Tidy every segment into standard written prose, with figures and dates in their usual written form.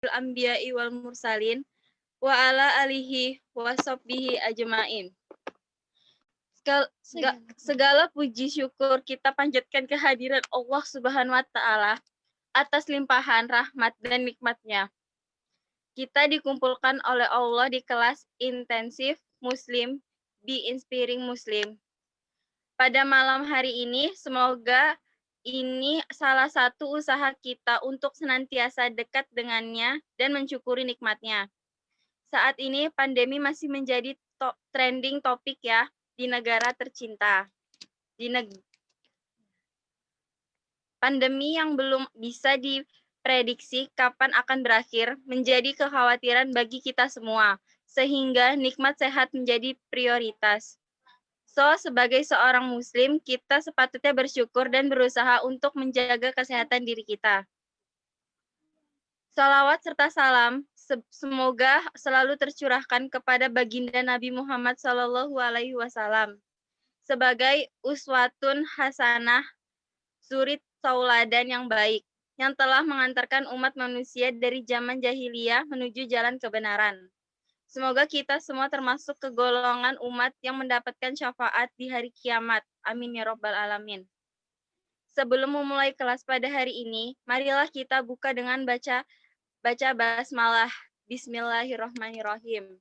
anbiya'i wal mursalin wa ala alihi wa sahbihi ajmain. Segala puji syukur kita panjatkan kehadiran Allah Subhanahu wa taala atas limpahan rahmat dan nikmatnya. Kita dikumpulkan oleh Allah di kelas intensif Muslim, Be Inspiring Muslim. Pada malam hari ini, semoga ini salah satu usaha kita untuk senantiasa dekat dengannya dan mensyukuri nikmatnya. Saat ini pandemi masih menjadi trending topik ya di negara tercinta. Pandemi yang belum bisa diprediksi kapan akan berakhir menjadi kekhawatiran bagi kita semua, sehingga nikmat sehat menjadi prioritas. Sebagai seorang muslim, kita sepatutnya bersyukur dan berusaha untuk menjaga kesehatan diri kita. Salawat serta salam semoga selalu tercurahkan kepada baginda Nabi Muhammad SAW sebagai uswatun hasanah, suri tauladan yang baik, yang telah mengantarkan umat manusia dari zaman jahiliyah menuju jalan kebenaran. Semoga kita semua termasuk ke golongan umat yang mendapatkan syafaat di hari kiamat. Amin ya Rabbal Alamin. Sebelum memulai kelas pada hari ini, marilah kita buka dengan baca basmalah. Bismillahirrahmanirrahim.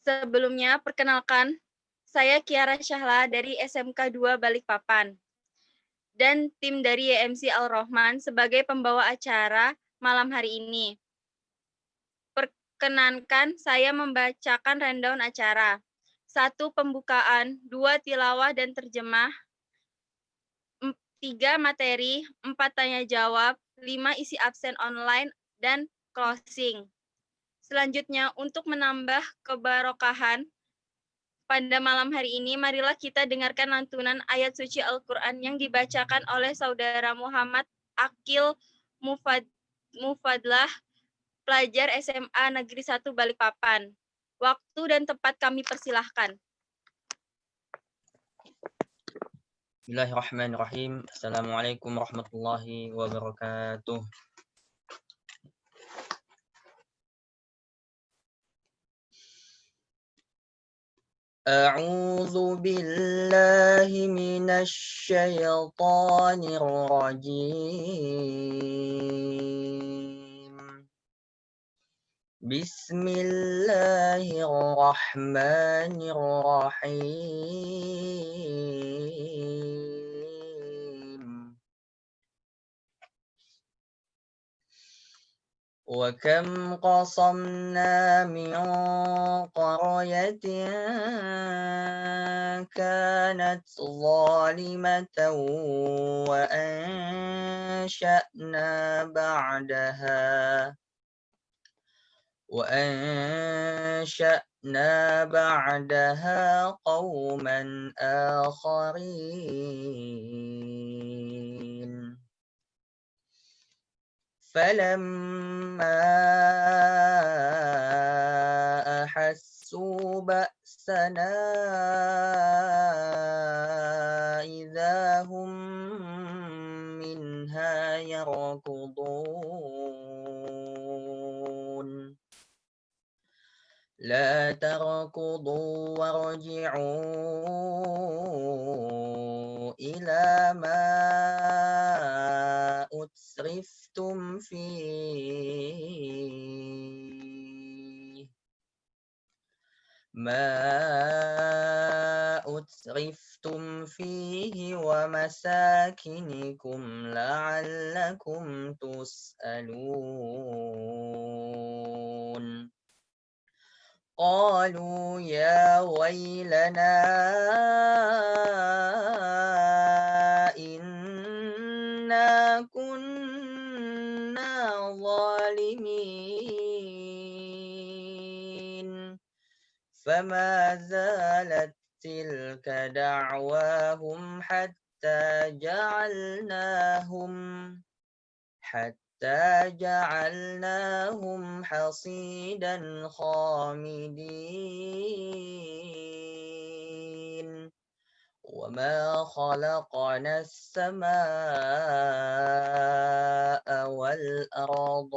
Sebelumnya, perkenalkan, saya Kiara Syahla dari SMK 2 Balikpapan dan tim dari YMC Al-Rahman sebagai pembawa acara malam hari ini. Perkenankan saya membacakan rundown acara. 1. Pembukaan, 2. Tilawah dan terjemah, 3. Materi, 4. Tanya jawab, 5. Isi absen online, dan closing. Selanjutnya, untuk menambah kebarokahan pada malam hari ini, marilah kita dengarkan lantunan ayat suci Al-Quran yang dibacakan oleh Saudara Muhammad Akil Mufadlah, pelajar SMA Negeri 1 Balikpapan. Waktu dan tempat kami persilahkan. Bismillahirrahmanirrahim. Assalamualaikum warahmatullahi wabarakatuh. A'udzu billahi minasy syaithanir rajim. Bismillahirrahmanirrahim. وكم قصمنا من قرية كانت ظالمة وأنشأنا بعدها قوما آخرين فلما أحسوا بأسنا إذا هم منها يركضون لا تركضوا وارجعوا إلى ما أترفتم فيه ومساكنكم لعلكم تسألون قالوا يا ويلنا إنا كنا ظالمين فما زالت تلك دعواهم حتى جعلناهم حصيدا خامدين وما خلقنا السماء والأرض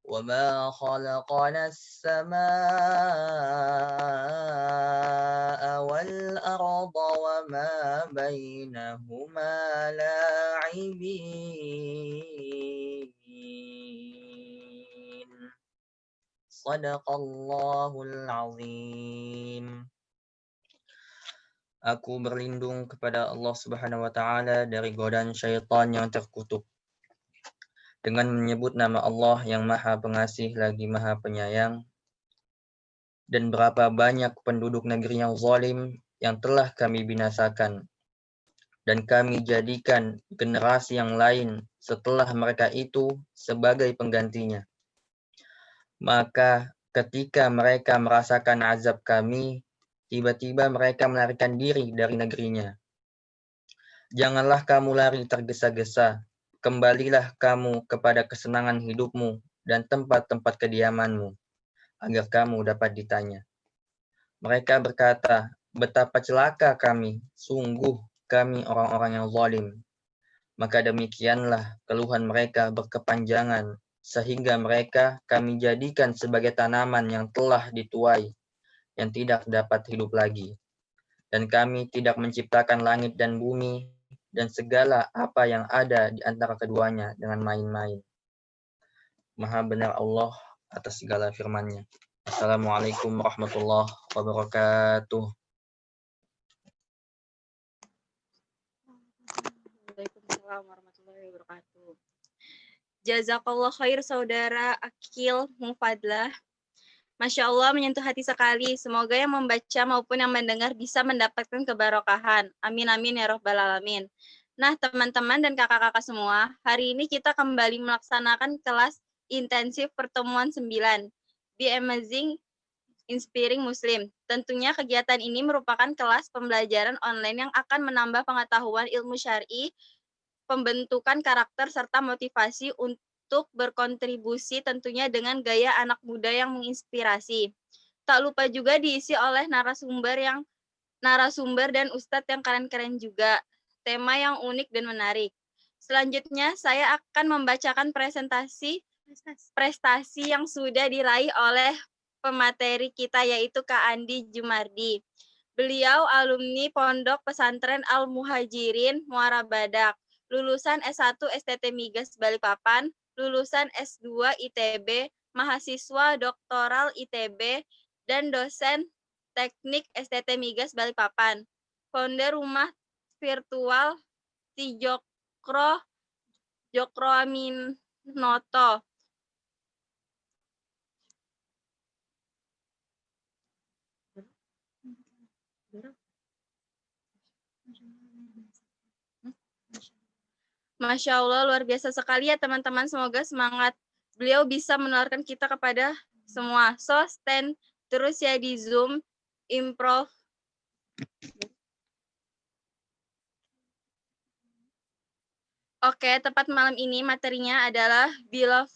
وما خلقنا السماء والأرض وما بينهما لاعبين صدق الله العظيم. Aku berlindung kepada Allah Subhanahu wa taala dari godaan syaitan yang terkutuk. Dengan menyebut nama Allah yang Maha Pengasih lagi Maha Penyayang. Dan berapa banyak penduduk negeri yang zalim yang telah kami binasakan. Dan kami jadikan generasi yang lain setelah mereka itu sebagai penggantinya. Maka ketika mereka merasakan azab kami, tiba-tiba mereka melarikan diri dari negerinya. Janganlah kamu lari tergesa-gesa, kembalilah kamu kepada kesenangan hidupmu dan tempat-tempat kediamanmu, agar kamu dapat ditanya. Mereka berkata, betapa celaka kami, sungguh kami orang-orang yang zalim. Maka demikianlah keluhan mereka berkepanjangan, sehingga mereka kami jadikan sebagai tanaman yang telah dituai, yang tidak dapat hidup lagi. Dan kami tidak menciptakan langit dan bumi, dan segala apa yang ada di antara keduanya dengan main-main. Maha benar Allah atas segala firman-Nya. Assalamualaikum warahmatullahi wabarakatuh. Waalaikumsalam warahmatullahi wabarakatuh. Jazakallah khair saudara Akil Mufadlah. Masya Allah menyentuh hati sekali. Semoga yang membaca maupun yang mendengar bisa mendapatkan kebarokahan. Amin amin ya robbal alamin. Nah teman-teman dan kakak-kakak semua, hari ini kita kembali melaksanakan kelas intensif pertemuan 9. Be Amazing Inspiring Muslim. Tentunya kegiatan ini merupakan kelas pembelajaran online yang akan menambah pengetahuan ilmu syar'i, pembentukan karakter, serta motivasi untuk berkontribusi tentunya dengan gaya anak muda yang menginspirasi. Tak lupa juga diisi oleh narasumber dan ustadz yang keren-keren juga. Tema yang unik dan menarik. Selanjutnya saya akan membacakan prestasi yang sudah diraih oleh pemateri kita yaitu Kak Andi Jumardi. Beliau alumni Pondok Pesantren Al-Muhajirin Muara Badak, lulusan S1 STT Migas Balikpapan, lulusan S2 ITB, mahasiswa doktoral ITB, dan dosen teknik STT Migas Balikpapan. Founder rumah virtual Jokro Aminoto. Masya Allah, luar biasa sekali ya teman-teman. Semoga semangat beliau bisa menularkan kita kepada semua. So, stand terus ya di Zoom, improv. Oke, tepat malam ini materinya adalah Beloved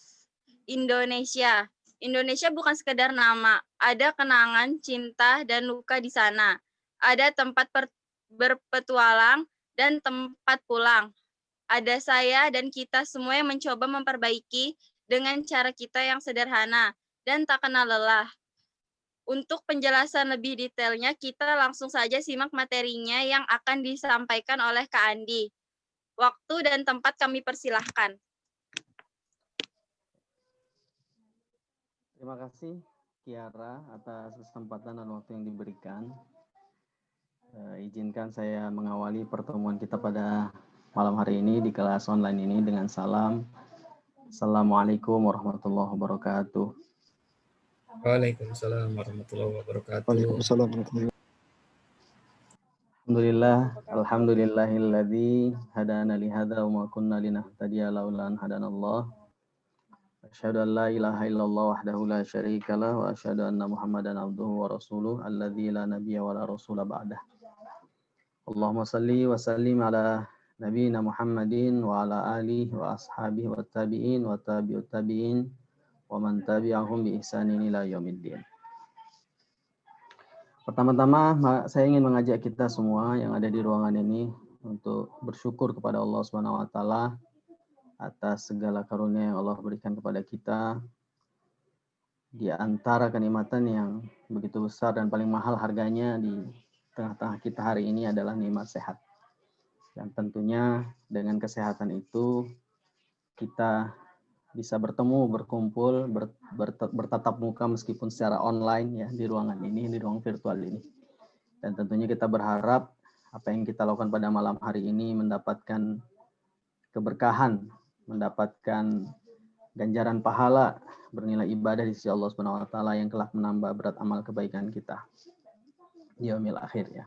Indonesia. Indonesia bukan sekedar nama, ada kenangan, cinta, dan luka di sana. Ada tempat berpetualang dan tempat pulang. Ada saya dan kita semua yang mencoba memperbaiki dengan cara kita yang sederhana dan tak kenal lelah. Untuk penjelasan lebih detailnya, kita langsung saja simak materinya yang akan disampaikan oleh Kak Andi. Waktu dan tempat kami persilahkan. Terima kasih Kiara atas kesempatan dan waktu yang diberikan. Izinkan saya mengawali pertemuan kita pada malam hari ini di kelas online ini dengan salam. Assalamualaikum warahmatullahi wabarakatuh. Waalaikumsalam warahmatullahi wabarakatuh. Waalaikumsalam warahmatullahi Alhamdulillahilladzi hadana li hadza wa ma kunna linahtadiya laula an hadanallah. Asyhadu an la ilaha illallah wahdahu la syarika lah wa asyhadu anna Muhammadan abduhu wa rasuluh alladzi la nabiyya wa la rasula ba'dah. Allahumma salli wa sallim ala nabiyina Muhammadin wa ala alihi wa ashabihi wa tabi'in wa tabi'ut tabi'in wa man tabi'ahum bi ihsanin ila yaumiddin. Pertama-tama saya ingin mengajak kita semua yang ada di ruangan ini untuk bersyukur kepada Allah Subhanahu wa taala atas segala karunia yang Allah berikan kepada kita. Di antara kenikmatan yang begitu besar dan paling mahal harganya di tengah-tengah kita hari ini adalah nikmat sehat. Dan tentunya dengan kesehatan itu kita bisa bertemu, berkumpul, bertatap muka meskipun secara online ya di ruangan ini, di ruang virtual ini. Dan tentunya kita berharap apa yang kita lakukan pada malam hari ini mendapatkan keberkahan, mendapatkan ganjaran pahala bernilai ibadah di sisi Allah Subhanahu wa taala yang telah menambah berat amal kebaikan kita di yaumil akhir ya.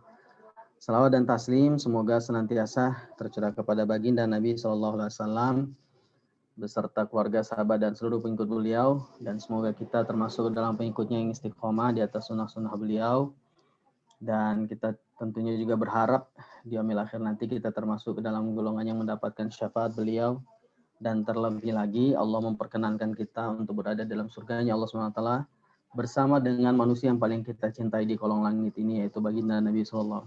Salawat dan taslim semoga senantiasa tercurah kepada baginda Nabi SAW beserta keluarga, sahabat, dan seluruh pengikut beliau. Dan semoga kita termasuk dalam pengikutnya yang istiqomah di atas sunnah-sunnah beliau. Dan kita tentunya juga berharap di yaumil akhir nanti kita termasuk dalam golongan yang mendapatkan syafaat beliau. Dan terlebih lagi Allah memperkenankan kita untuk berada dalam surganya Allah SWT bersama dengan manusia yang paling kita cintai di kolong langit ini, yaitu baginda Nabi SAW.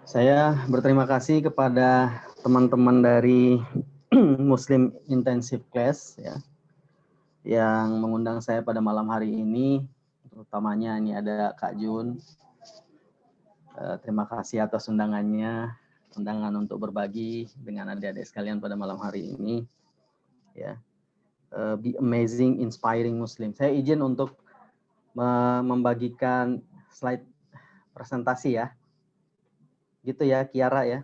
Saya berterima kasih kepada teman-teman dari Muslim Intensive Class ya, yang mengundang saya pada malam hari ini. Terutamanya ini ada Kak Jun. Terima kasih atas undangan untuk berbagi dengan adik-adik sekalian pada malam hari ini. Ya, Be Amazing Inspiring Muslim. Saya izin untuk membagikan slide presentasi ya. Gitu ya, Kiara ya.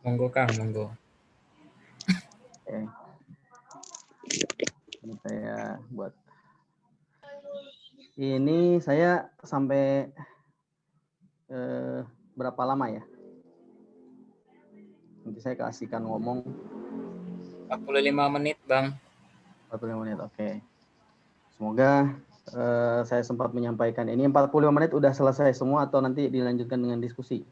Monggo Kang, monggo. Oke. Ini saya buat. Ini saya sampai berapa lama ya? Nanti saya kasihkan ngomong. 45 menit, Bang. 45 menit, oke. Semoga saya sempat menyampaikan ini. 45 menit udah selesai semua atau nanti dilanjutkan dengan diskusi?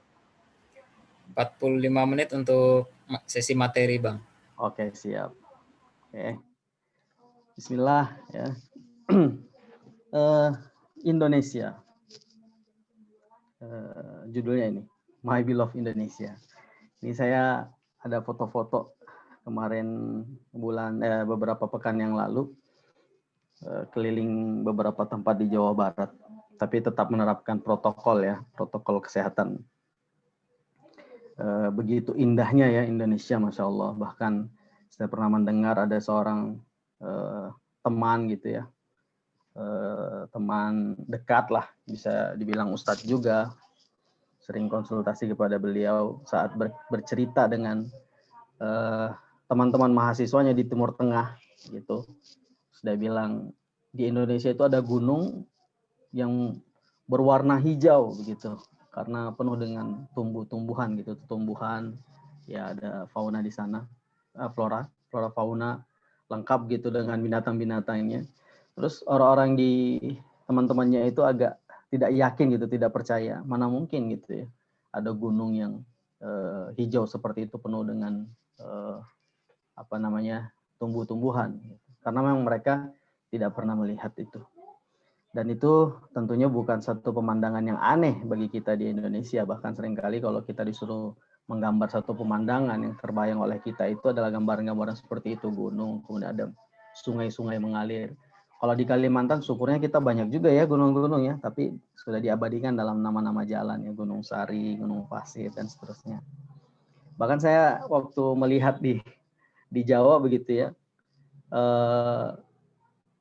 45 menit untuk sesi materi, Bang. Oke, siap. Oke. Bismillah ya. Indonesia. Judulnya ini, My Beloved Indonesia. Ini saya ada foto-foto kemarin beberapa pekan yang lalu keliling beberapa tempat di Jawa Barat, tapi tetap menerapkan protokol kesehatan. Begitu indahnya ya Indonesia, Masya Allah. Bahkan saya pernah mendengar ada seorang teman gitu ya, teman dekat lah, bisa dibilang ustadz juga, sering konsultasi kepada beliau saat bercerita dengan teman-teman mahasiswanya di Timur Tengah gitu. Sudah bilang di Indonesia itu ada gunung yang berwarna hijau begitu karena penuh dengan tumbuh-tumbuhan gitu, tumbuhan ya, ada fauna di sana, flora fauna lengkap gitu dengan binatang-binatangnya. Terus orang-orang di teman-temannya itu agak tidak yakin gitu, tidak percaya, mana mungkin gitu ya ada gunung yang hijau seperti itu penuh dengan tumbuh-tumbuhan, karena memang mereka tidak pernah melihat itu. Dan itu tentunya bukan satu pemandangan yang aneh bagi kita di Indonesia. Bahkan seringkali kalau kita disuruh menggambar satu pemandangan yang terbayang oleh kita itu adalah gambaran-gambaran seperti itu, gunung, kemudian ada sungai-sungai mengalir. Kalau di Kalimantan syukurnya kita banyak juga ya gunung-gunung ya, tapi sudah diabadikan dalam nama-nama jalan ya, Gunung Sari, Gunung Pasir, dan seterusnya. Bahkan saya waktu melihat di Jawa begitu ya,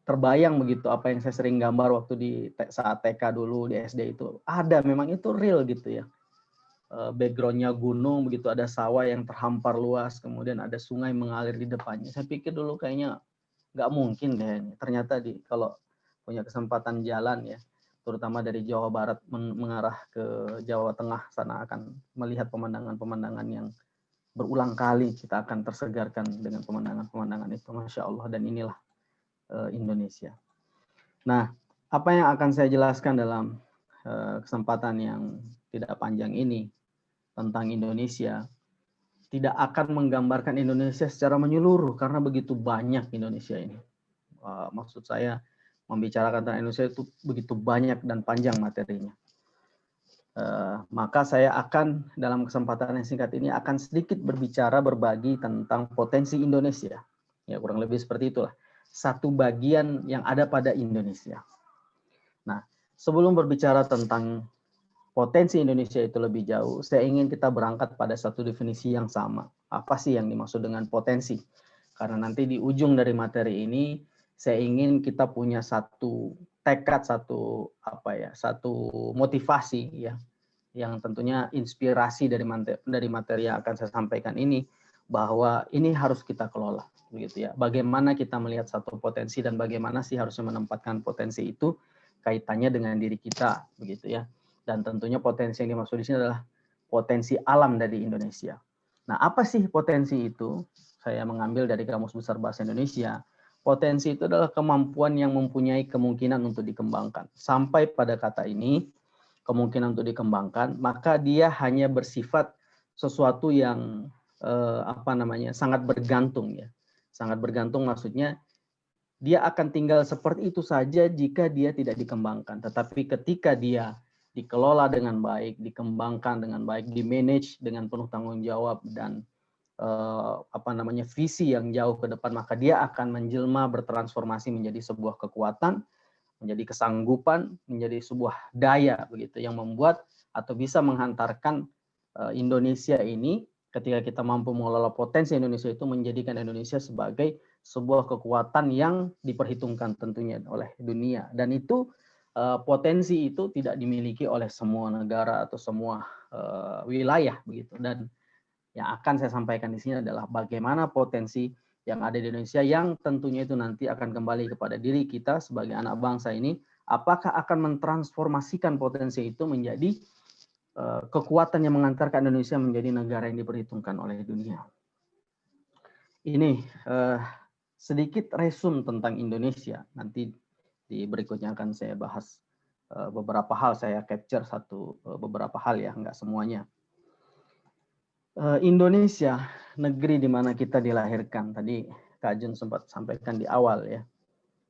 terbayang begitu apa yang saya sering gambar waktu di saat TK dulu di SD itu, ada, memang itu real gitu ya. Backgroundnya gunung begitu, ada sawah yang terhampar luas, kemudian ada sungai mengalir di depannya. Saya pikir dulu kayaknya nggak mungkin deh. Ternyata kalau punya kesempatan jalan ya, terutama dari Jawa Barat mengarah ke Jawa Tengah sana, akan melihat pemandangan-pemandangan yang berulang kali kita akan tersegarkan dengan pemandangan-pemandangan itu, Masya Allah. Dan inilah Indonesia. Nah, apa yang akan saya jelaskan dalam kesempatan yang tidak panjang ini tentang Indonesia, tidak akan menggambarkan Indonesia secara menyeluruh karena begitu banyak Indonesia ini. Maksud saya membicarakan tentang Indonesia itu begitu banyak dan panjang materinya. Maka saya akan dalam kesempatan yang singkat ini akan sedikit berbagi tentang potensi Indonesia. Ya, kurang lebih seperti itulah. Satu bagian yang ada pada Indonesia. Nah, sebelum berbicara tentang potensi Indonesia itu lebih jauh, saya ingin kita berangkat pada satu definisi yang sama. Apa sih yang dimaksud dengan potensi? Karena nanti di ujung dari materi ini, saya ingin kita punya satu tekad, satu motivasi ya, yang tentunya inspirasi dari materi yang akan saya sampaikan ini, bahwa ini harus kita kelola, begitu ya. Bagaimana kita melihat satu potensi dan bagaimana sih harusnya menempatkan potensi itu kaitannya dengan diri kita, begitu ya. Dan tentunya potensi yang dimaksud di sini adalah potensi alam dari Indonesia. Nah, apa sih potensi itu? Saya mengambil dari Kamus Besar Bahasa Indonesia. Potensi itu adalah kemampuan yang mempunyai kemungkinan untuk dikembangkan. Sampai pada kata ini, kemungkinan untuk dikembangkan, maka dia hanya bersifat sesuatu yang sangat bergantung ya. Sangat bergantung maksudnya dia akan tinggal seperti itu saja jika dia tidak dikembangkan. Tetapi ketika dia dikelola dengan baik, dikembangkan dengan baik, dimanage dengan penuh tanggung jawab dan visi yang jauh ke depan, maka dia akan menjelma bertransformasi menjadi sebuah kekuatan, menjadi kesanggupan, menjadi sebuah daya begitu yang membuat atau bisa menghantarkan Indonesia ini, ketika kita mampu mengelola potensi Indonesia itu, menjadikan Indonesia sebagai sebuah kekuatan yang diperhitungkan tentunya oleh dunia. Dan itu potensi itu tidak dimiliki oleh semua negara atau semua wilayah begitu. Dan yang akan saya sampaikan di sini adalah bagaimana potensi yang ada di Indonesia yang tentunya itu nanti akan kembali kepada diri kita sebagai anak bangsa ini, apakah akan mentransformasikan potensi itu menjadi kekuatan yang mengantarkan Indonesia menjadi negara yang diperhitungkan oleh dunia. Ini sedikit resume tentang Indonesia. Nanti di berikutnya akan saya bahas beberapa hal, saya capture beberapa hal ya, nggak semuanya. Indonesia, negeri di mana kita dilahirkan. Tadi Kak Jun sempat sampaikan di awal ya.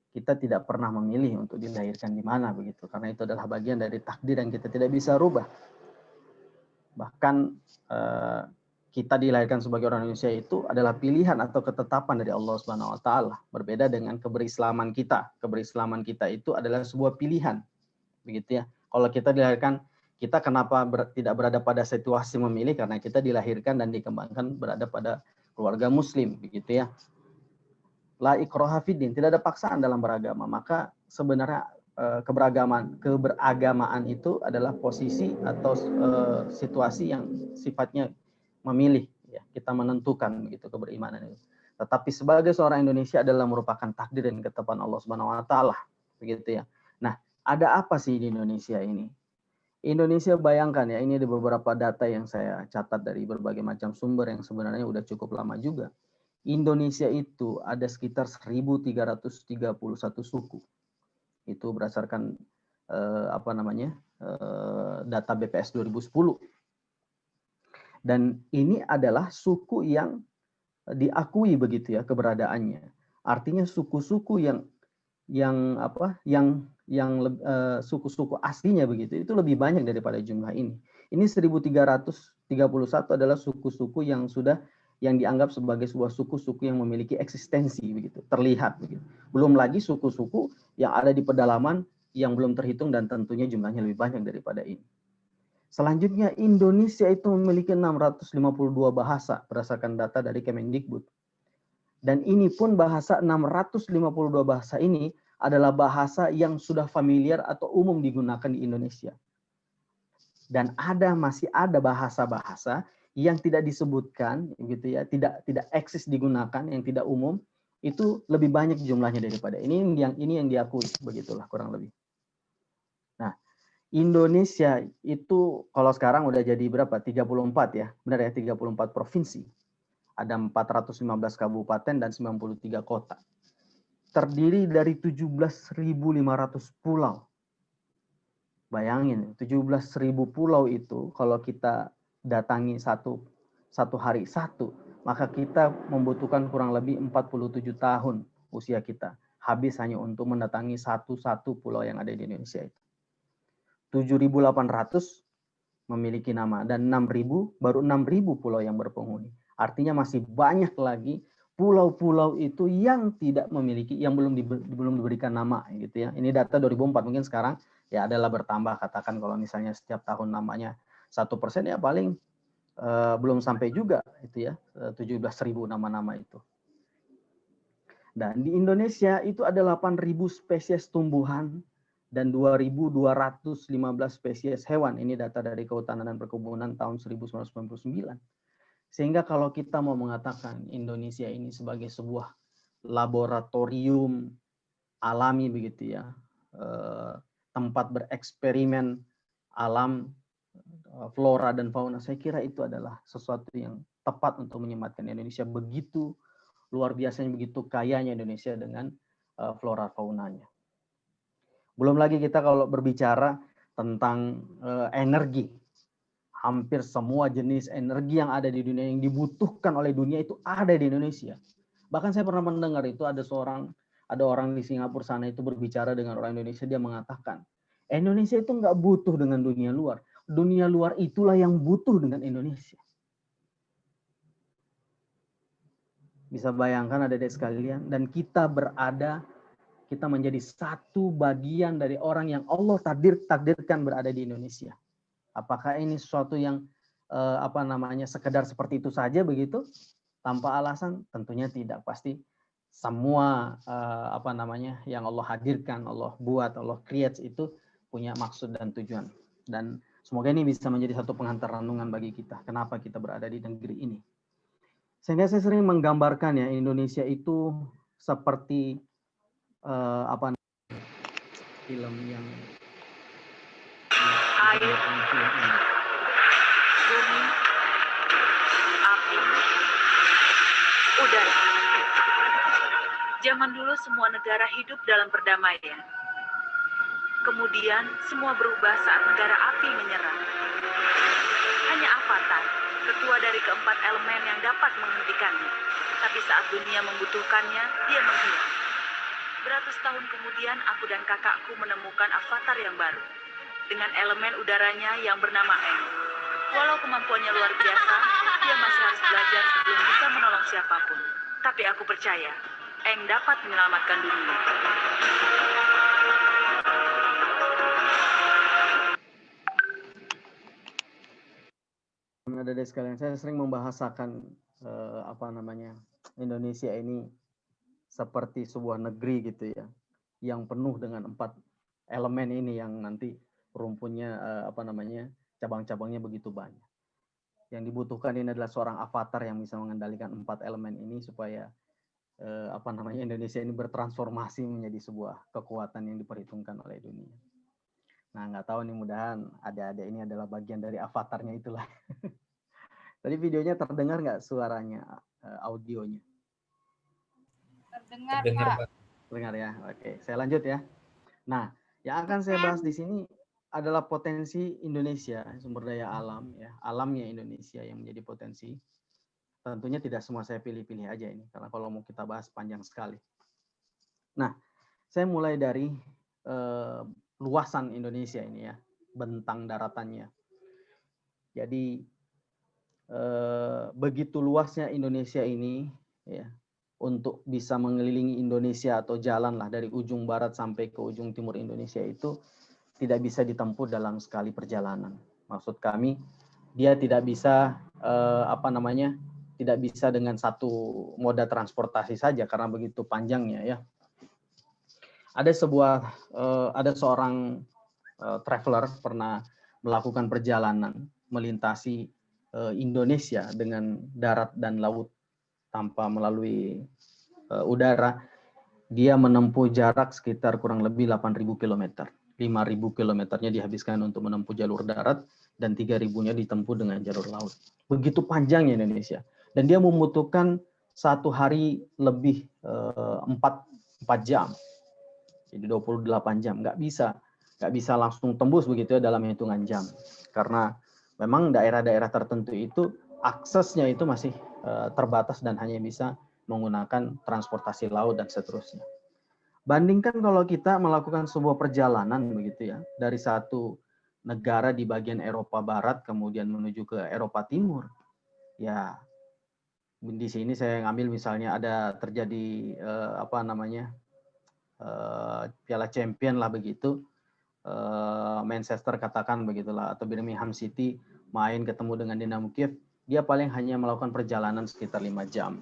Kita tidak pernah memilih untuk dilahirkan di mana begitu, karena itu adalah bagian dari takdir yang kita tidak bisa rubah. Bahkan kita dilahirkan sebagai orang Indonesia itu adalah pilihan atau ketetapan dari Allah Subhanahu wa taala. Berbeda dengan keberislaman kita. Keberislaman kita itu adalah sebuah pilihan. Begitu ya. Kalau kita dilahirkan, kita kenapa tidak berada pada situasi memilih? Karena kita dilahirkan dan dikembangkan berada pada keluarga muslim, begitu ya. La ikraha fiddin, tidak ada paksaan dalam beragama. Maka sebenarnya keberagamaan itu adalah posisi atau situasi yang sifatnya memilih ya, kita menentukan begitu keberimanan itu. Tetapi sebagai seorang Indonesia adalah merupakan takdir dan ketetapan Allah Subhanahu wa taala, begitu ya. Nah, ada apa sih di Indonesia ini? Indonesia, bayangkan ya, ini ada beberapa data yang saya catat dari berbagai macam sumber yang sebenarnya udah cukup lama juga. Indonesia itu ada sekitar 1.331 suku. Itu berdasarkan data BPS 2010. Dan ini adalah suku yang diakui begitu ya keberadaannya. Artinya suku-suku suku-suku aslinya begitu itu lebih banyak daripada jumlah ini. Ini 1.331 adalah suku-suku yang dianggap sebagai sebuah suku-suku yang memiliki eksistensi begitu, terlihat begitu. Belum lagi suku-suku yang ada di pedalaman yang belum terhitung dan tentunya jumlahnya lebih banyak daripada ini. Selanjutnya, Indonesia itu memiliki 652 bahasa berdasarkan data dari Kemendikbud. Dan ini pun 652 bahasa ini adalah bahasa yang sudah familiar atau umum digunakan di Indonesia. Dan masih ada bahasa-bahasa yang tidak disebutkan, gitu ya, tidak eksis digunakan, yang tidak umum, itu lebih banyak jumlahnya daripada ini yang diakui, begitulah kurang lebih. Nah, Indonesia itu kalau sekarang udah jadi berapa? 34 ya, benar ya, 34 provinsi. Ada 415 kabupaten dan 93 kota. Terdiri dari 17.500 pulau. Bayangin, 17.000 pulau itu kalau kita datangi satu hari satu, maka kita membutuhkan kurang lebih 47 tahun usia kita. habis hanya untuk mendatangi satu-satu pulau yang ada di Indonesia itu. 7.800 memiliki nama dan 6.000 baru 6.000 pulau yang berpenghuni. Artinya masih banyak lagi pulau-pulau itu yang tidak memiliki, yang belum diberikan nama gitu ya. Ini data 2004, mungkin sekarang ya adalah bertambah, katakan kalau misalnya setiap tahun namanya 1% ya paling belum sampai juga itu ya 17.000 nama-nama itu. Dan di Indonesia itu ada 8.000 spesies tumbuhan dan 2.215 spesies hewan. Ini data dari Kehutanan dan Perkebunan tahun 1999. Sehingga kalau kita mau mengatakan Indonesia ini sebagai sebuah laboratorium alami begitu ya, tempat bereksperimen alam, flora dan fauna, saya kira itu adalah sesuatu yang tepat untuk menyematkan Indonesia. Begitu luar biasanya, begitu kayanya Indonesia dengan flora faunanya. Belum lagi kita kalau berbicara tentang energi, hampir semua jenis energi yang ada di dunia, yang dibutuhkan oleh dunia itu ada di Indonesia. Bahkan saya pernah mendengar itu ada orang di Singapura sana itu berbicara dengan orang Indonesia, dia mengatakan Indonesia itu nggak butuh dengan dunia luar. Dunia luar itulah yang butuh dengan Indonesia. Bisa bayangkan adik-adik sekalian, dan kita menjadi satu bagian dari orang yang Allah takdirkan berada di Indonesia. Apakah ini sesuatu yang sekedar seperti itu saja begitu tanpa alasan? Tentunya tidak. Pasti semua yang Allah hadirkan, Allah buat, Allah create itu punya maksud dan tujuan. Dan semoga ini bisa menjadi satu penghantar renungan bagi kita. Kenapa kita berada di negeri ini? Sehingga saya sering menggambarkan ya, Indonesia itu seperti film yang air, bumi, api, udara. Zaman dulu semua negara hidup dalam perdamaian. Kemudian semua berubah saat negara api menyerang. Hanya Avatar, ketua dari keempat elemen yang dapat menghentikannya. Tapi saat dunia membutuhkannya, dia menghilang. Beratus tahun kemudian, aku dan kakakku menemukan avatar yang baru. Dengan elemen udaranya yang bernama Aang. Walau kemampuannya luar biasa, dia masih harus belajar sebelum bisa menolong siapapun. Tapi aku percaya, Aang dapat menyelamatkan dunia. Adik-adik sekalian, saya sering membahasakan Indonesia ini seperti sebuah negeri gitu ya, yang penuh dengan 4 elemen ini yang nanti rumpunnya cabang-cabangnya begitu banyak. Yang dibutuhkan ini adalah seorang avatar yang bisa mengendalikan 4 elemen ini supaya Indonesia ini bertransformasi menjadi sebuah kekuatan yang diperhitungkan oleh dunia. Nah, nggak tahu nih, mudahan adik-adik ini adalah bagian dari avatarnya itulah. Tadi videonya terdengar nggak suaranya, audionya? Terdengar, Pak. Terdengar ya. Oke, saya lanjut ya. Nah, yang akan saya bahas di sini adalah potensi Indonesia, sumber daya alam ya, alamnya Indonesia yang menjadi potensi. Tentunya tidak semua saya pilih-pilih aja ini, karena kalau mau kita bahas panjang sekali. Nah, saya mulai dari luasan Indonesia ini ya, bentang daratannya. Jadi begitu luasnya Indonesia ini ya, untuk bisa mengelilingi Indonesia atau jalan lah dari ujung barat sampai ke ujung timur Indonesia itu tidak bisa ditempuh dalam sekali perjalanan. Maksud kami, dia tidak bisa tidak bisa dengan satu moda transportasi saja karena begitu panjangnya ya. Ada seorang traveler pernah melakukan perjalanan melintasi Indonesia dengan darat dan laut tanpa melalui udara. Dia menempuh jarak sekitar kurang lebih 8.000 km. 5.000 kilometernya dihabiskan untuk menempuh jalur darat dan 3.000-nya ditempuh dengan jalur laut. Begitu panjangnya Indonesia. Dan dia membutuhkan 1 hari lebih 4 jam. Jadi 28 jam. Nggak bisa langsung tembus begitu ya dalam hitungan jam. Karena memang daerah-daerah tertentu itu aksesnya itu masih terbatas dan hanya bisa menggunakan transportasi laut dan seterusnya. Bandingkan kalau kita melakukan sebuah perjalanan begitu ya, dari satu negara di bagian Eropa Barat kemudian menuju ke Eropa Timur. Ya, di sini saya ngambil misalnya ada terjadi Piala Champion lah begitu. Manchester katakan begitulah, atau Birmingham City main ketemu dengan Dinamo Kiev, dia paling hanya melakukan perjalanan sekitar 5 jam.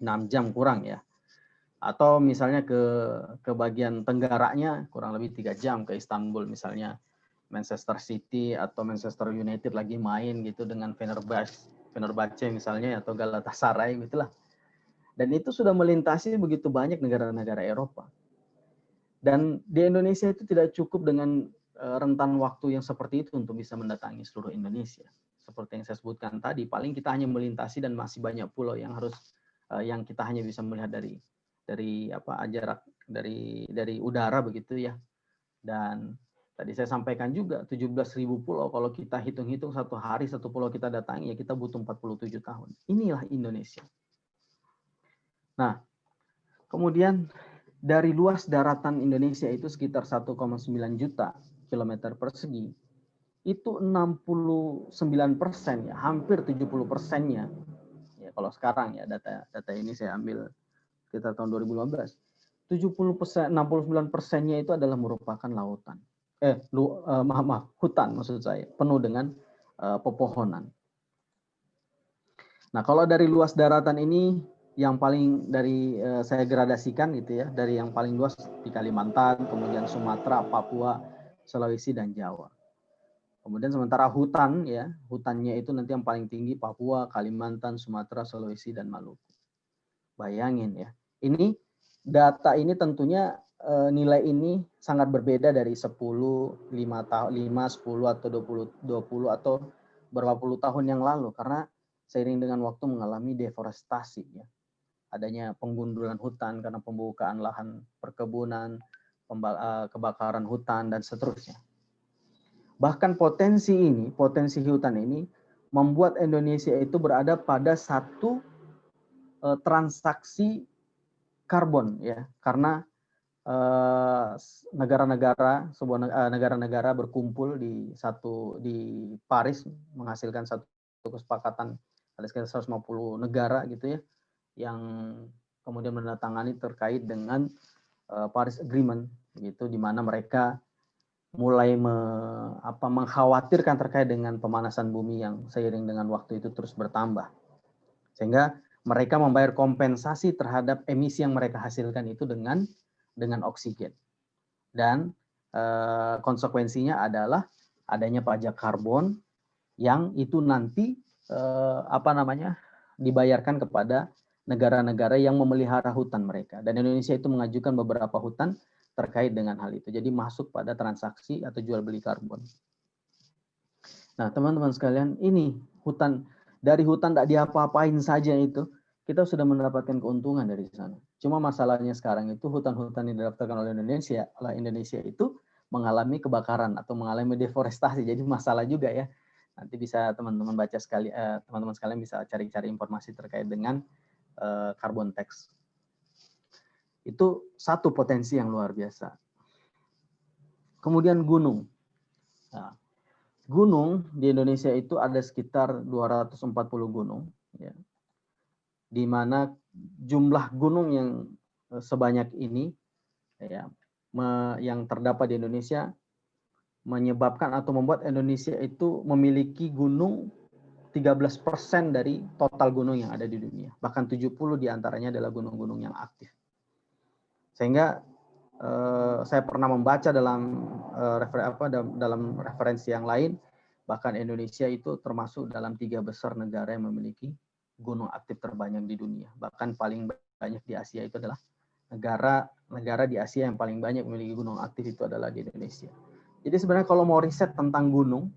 6 jam kurang ya. Atau misalnya ke bagian tenggaranya kurang lebih 3 jam ke Istanbul misalnya. Manchester City atau Manchester United lagi main gitu dengan Fenerbahce misalnya atau Galatasaray gitulah. Dan itu sudah melintasi begitu banyak negara-negara Eropa. Dan di Indonesia itu tidak cukup dengan rentan waktu yang seperti itu untuk bisa mendatangi seluruh Indonesia. Seperti yang saya sebutkan tadi, paling kita hanya melintasi dan masih banyak pulau yang yang kita hanya bisa melihat dari jarak dari udara begitu ya. Dan tadi saya sampaikan juga 17.000 pulau, kalau kita hitung-hitung satu hari satu pulau kita datangi ya kita butuh 47 tahun. Inilah Indonesia. Nah, kemudian dari luas daratan Indonesia itu sekitar 1,9 juta kilometer persegi, itu 69% ya, hampir 70%-nya. Ya, kalau sekarang ya data ini saya ambil sekitar tahun 2015. 69%-nya itu adalah merupakan lautan. Hutan maksud saya, penuh dengan pepohonan. Nah, kalau dari luas daratan ini yang paling dari saya gradasikan gitu ya, dari yang paling luas di Kalimantan, kemudian Sumatera, Papua, Sulawesi dan Jawa. Kemudian sementara hutan ya, hutannya itu nanti yang paling tinggi Papua, Kalimantan, Sumatera, Sulawesi dan Maluku. Bayangin ya. Ini data ini tentunya nilai ini sangat berbeda dari 10, 5, 10 atau 20 atau berapa puluh tahun yang lalu karena seiring dengan waktu mengalami deforestasi ya. Adanya penggundulan hutan karena pembukaan lahan perkebunan, kebakaran hutan dan seterusnya. Bahkan potensi hutan ini membuat Indonesia itu berada pada satu transaksi karbon ya, karena negara-negara berkumpul di Paris menghasilkan satu kesepakatan ada sekitar 150 negara gitu ya yang kemudian menandatangani terkait dengan Paris Agreement gitu, di mana mereka mulai mengkhawatirkan terkait dengan pemanasan bumi yang seiring dengan waktu itu terus bertambah, sehingga mereka membayar kompensasi terhadap emisi yang mereka hasilkan itu dengan oksigen. Dan konsekuensinya adalah adanya pajak karbon yang itu nanti dibayarkan kepada negara-negara yang memelihara hutan mereka. Dan Indonesia itu mengajukan beberapa hutan terkait dengan hal itu. Jadi masuk pada transaksi atau jual beli karbon. Nah, teman-teman sekalian, ini dari hutan tidak diapa-apain saja itu, kita sudah mendapatkan keuntungan dari sana. Cuma masalahnya sekarang itu hutan-hutan yang didaftarkan oleh Indonesia itu mengalami kebakaran atau mengalami deforestasi. Jadi masalah juga ya. Nanti bisa teman-teman teman-teman sekalian bisa cari-cari informasi terkait dengan carbon tax. Itu satu potensi yang luar biasa. Kemudian gunung. Nah, gunung di Indonesia itu ada sekitar 240 gunung, ya, di mana jumlah gunung yang sebanyak ini, ya, yang terdapat di Indonesia menyebabkan atau membuat Indonesia itu memiliki gunung 13% dari total gunung yang ada di dunia. Bahkan 70 diantaranya adalah gunung-gunung yang aktif. Sehingga saya pernah membaca dalam referensi yang lain, bahkan Indonesia itu termasuk dalam 3 besar negara yang memiliki gunung aktif terbanyak di dunia. Bahkan paling banyak di Asia itu adalah negara di Asia yang paling banyak memiliki gunung aktif itu adalah di Indonesia. Jadi sebenarnya kalau mau riset tentang gunung,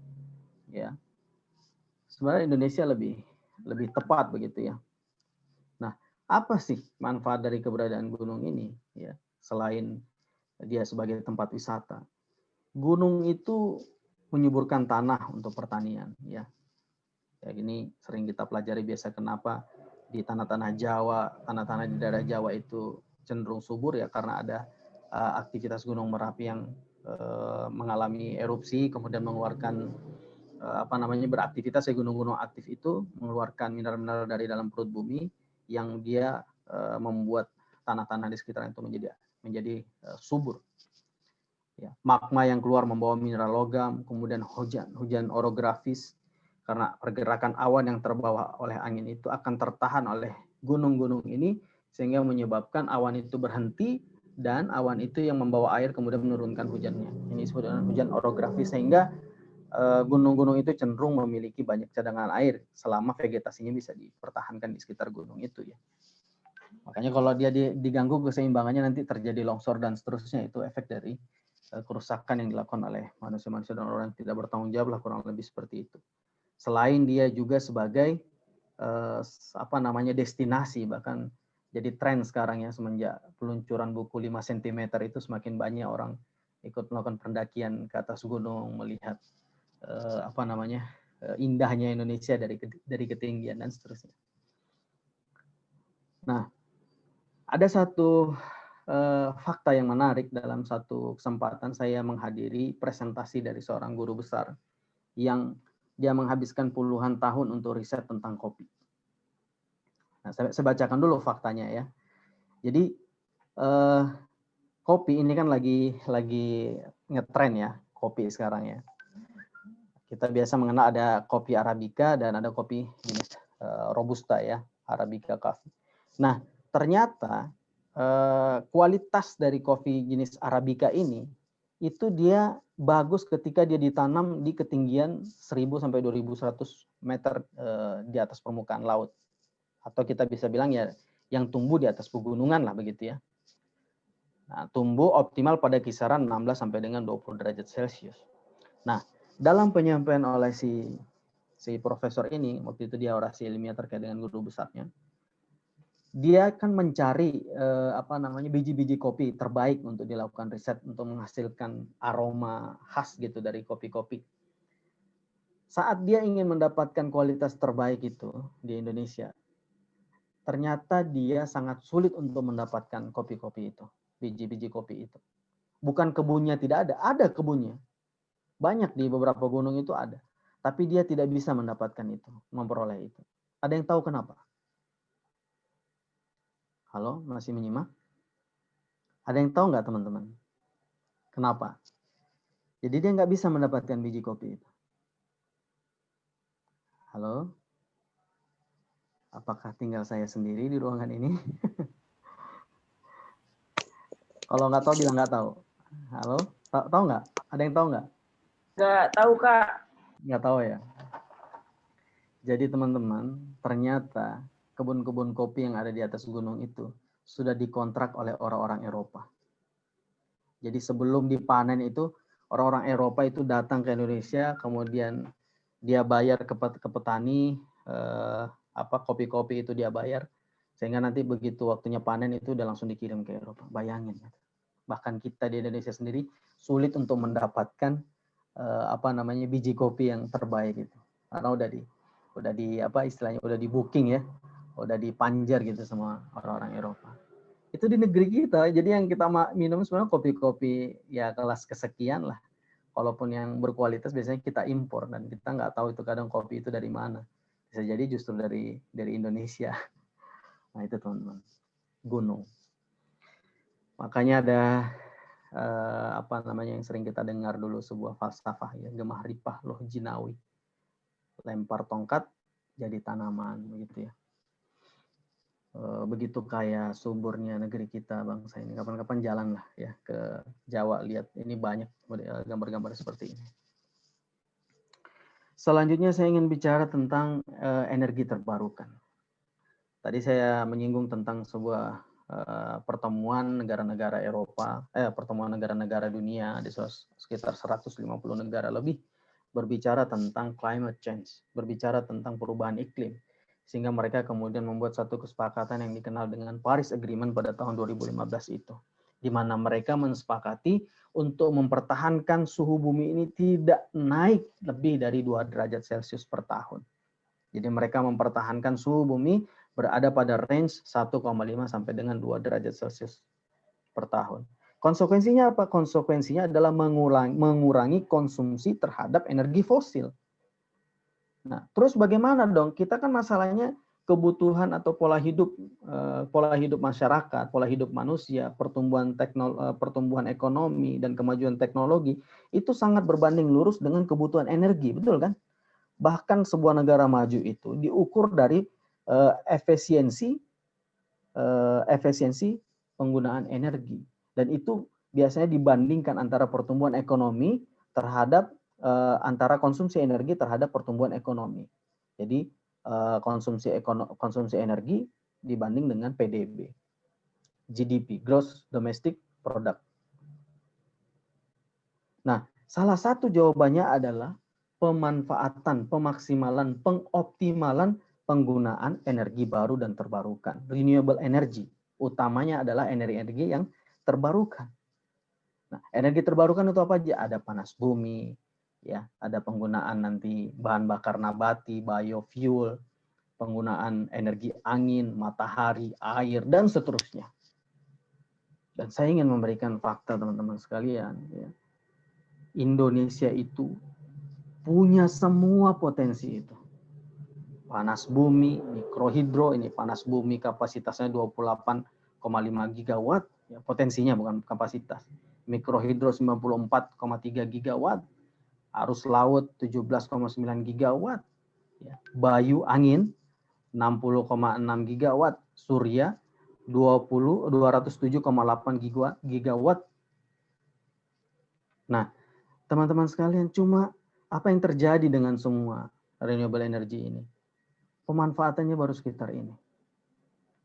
ya sebenarnya Indonesia lebih tepat begitu ya. Nah, apa sih manfaat dari keberadaan gunung ini? Ya, selain dia sebagai tempat wisata, gunung itu menyuburkan tanah untuk pertanian. Ya, ini sering kita pelajari biasa kenapa di tanah-tanah Jawa, tanah-tanah di daerah Jawa itu cenderung subur ya karena ada aktivitas Gunung Merapi yang mengalami erupsi, kemudian mengeluarkan beraktivitas ya, gunung-gunung aktif itu mengeluarkan mineral-mineral dari dalam perut bumi yang dia membuat tanah-tanah di sekitar itu menjadi subur. Ya, magma yang keluar membawa mineral logam, kemudian hujan orografis karena pergerakan awan yang terbawa oleh angin itu akan tertahan oleh gunung-gunung ini sehingga menyebabkan awan itu berhenti dan awan itu yang membawa air kemudian menurunkan hujannya. Ini disebut dengan hujan orografis sehingga gunung-gunung itu cenderung memiliki banyak cadangan air selama vegetasinya bisa dipertahankan di sekitar gunung itu ya. Makanya kalau dia diganggu keseimbangannya nanti terjadi longsor dan seterusnya, itu efek dari kerusakan yang dilakukan oleh manusia-manusia dan orang yang tidak bertanggung jawab lah, kurang lebih seperti itu. Selain dia juga sebagai destinasi, bahkan jadi tren sekarang ya semenjak peluncuran buku 5 cm itu semakin banyak orang ikut melakukan pendakian ke atas gunung melihat indahnya Indonesia dari ketinggian dan seterusnya. Nah, ada satu fakta yang menarik. Dalam satu kesempatan saya menghadiri presentasi dari seorang guru besar yang dia menghabiskan puluhan tahun untuk riset tentang kopi. Nah, saya bacakan dulu faktanya ya. Jadi kopi ini kan lagi ngetren ya, kopi sekarang ya. Kita biasa mengenal ada kopi Arabica dan ada kopi jenis Robusta ya, Arabica coffee. Nah, ternyata kualitas dari kopi jenis Arabica ini itu dia bagus ketika dia ditanam di ketinggian 1000 sampai 2100 meter di atas permukaan laut. Atau kita bisa bilang ya yang tumbuh di atas pegunungan lah begitu ya. Nah, tumbuh optimal pada kisaran 16 sampai dengan 20 derajat Celcius. Nah, dalam penyampaian oleh si profesor ini, waktu itu dia orasi ilmiah terkait dengan guru besarnya, dia kan mencari biji-biji kopi terbaik untuk dilakukan riset untuk menghasilkan aroma khas gitu dari kopi-kopi. Saat dia ingin mendapatkan kualitas terbaik itu di Indonesia, ternyata dia sangat sulit untuk mendapatkan kopi-kopi itu, biji-biji kopi itu. Bukan kebunnya tidak ada kebunnya. Banyak di beberapa gunung itu ada. Tapi dia tidak bisa mendapatkan itu, memperoleh itu. Ada yang tahu kenapa? Halo, masih menyimak? Ada yang tahu nggak teman-teman? Kenapa? Jadi dia nggak bisa mendapatkan biji kopi itu. Halo? Apakah tinggal saya sendiri di ruangan ini? Kalau nggak tahu bilang nggak tahu. Halo? Tahu nggak? Ada yang tahu nggak? Nggak tahu, Kak. Nggak tahu ya. Jadi teman-teman, ternyata kebun-kebun kopi yang ada di atas gunung itu sudah dikontrak oleh orang-orang Eropa. Jadi sebelum dipanen itu, orang-orang Eropa itu datang ke Indonesia, kemudian dia bayar ke petani, kopi-kopi itu dia bayar, sehingga nanti begitu waktunya panen itu udah langsung dikirim ke Eropa. Bayangin. Bahkan kita di Indonesia sendiri sulit untuk mendapatkan biji kopi yang terbaik itu. Karena udah di booking ya, udah dipanjar gitu sama orang-orang Eropa. Itu di negeri kita, jadi yang kita minum sebenarnya kopi-kopi ya kelas kesekian lah. Walaupun yang berkualitas biasanya kita impor dan kita nggak tahu itu kadang kopi itu dari mana. Bisa jadi justru dari Indonesia. Nah itu teman-teman, gunung. Makanya ada yang sering kita dengar dulu sebuah falsafah ya, gemah ripah loh jinawi. Lempar tongkat jadi tanaman begitu ya. Begitu kaya suburnya negeri kita bangsa ini. Kapan-kapan jalan lah ya ke Jawa, lihat ini banyak gambar-gambar seperti ini. Selanjutnya saya ingin bicara tentang energi terbarukan. Tadi saya menyinggung tentang sebuah pertemuan negara-negara Eropa, pertemuan negara-negara dunia di sekitar 150 negara lebih berbicara tentang climate change, berbicara tentang perubahan iklim. Sehingga mereka kemudian membuat satu kesepakatan yang dikenal dengan Paris Agreement pada tahun 2015 itu. Di mana mereka mensepakati untuk mempertahankan suhu bumi ini tidak naik lebih dari 2 derajat Celcius per tahun. Jadi mereka mempertahankan suhu bumi berada pada range 1,5 sampai dengan 2 derajat Celcius per tahun. Konsekuensinya apa? Konsekuensinya adalah mengurangi konsumsi terhadap energi fosil. Nah, terus bagaimana dong? Kita kan masalahnya kebutuhan atau pola hidup masyarakat, pola hidup manusia, pertumbuhan ekonomi dan kemajuan teknologi itu sangat berbanding lurus dengan kebutuhan energi, betul kan? Bahkan sebuah negara maju itu diukur dari efisiensi penggunaan energi, dan itu biasanya dibandingkan antara pertumbuhan ekonomi terhadap antara konsumsi energi terhadap pertumbuhan ekonomi. Jadi konsumsi energi dibanding dengan PDB, GDP, Gross Domestic Product. Nah, salah satu jawabannya adalah pemanfaatan, pemaksimalan, pengoptimalan penggunaan energi baru dan terbarukan, renewable energy. Utamanya adalah energi yang terbarukan. Nah, energi terbarukan itu apa aja? Ada panas bumi, ya, ada penggunaan nanti bahan bakar nabati, biofuel, penggunaan energi angin, matahari, air, dan seterusnya. Dan saya ingin memberikan fakta teman-teman sekalian, ya. Indonesia itu punya semua potensi itu. Panas bumi, mikrohidro, ini panas bumi kapasitasnya 28,5 gigawatt, ya, potensinya bukan kapasitas. Mikrohidro 94,3 gigawatt, arus laut 17,9 gigawatt, ya. Bayu angin 60,6 gigawatt, surya 207,8 gigawatt. Nah, teman-teman sekalian, cuma apa yang terjadi dengan semua renewable energy ini? Pemanfaatannya baru sekitar ini.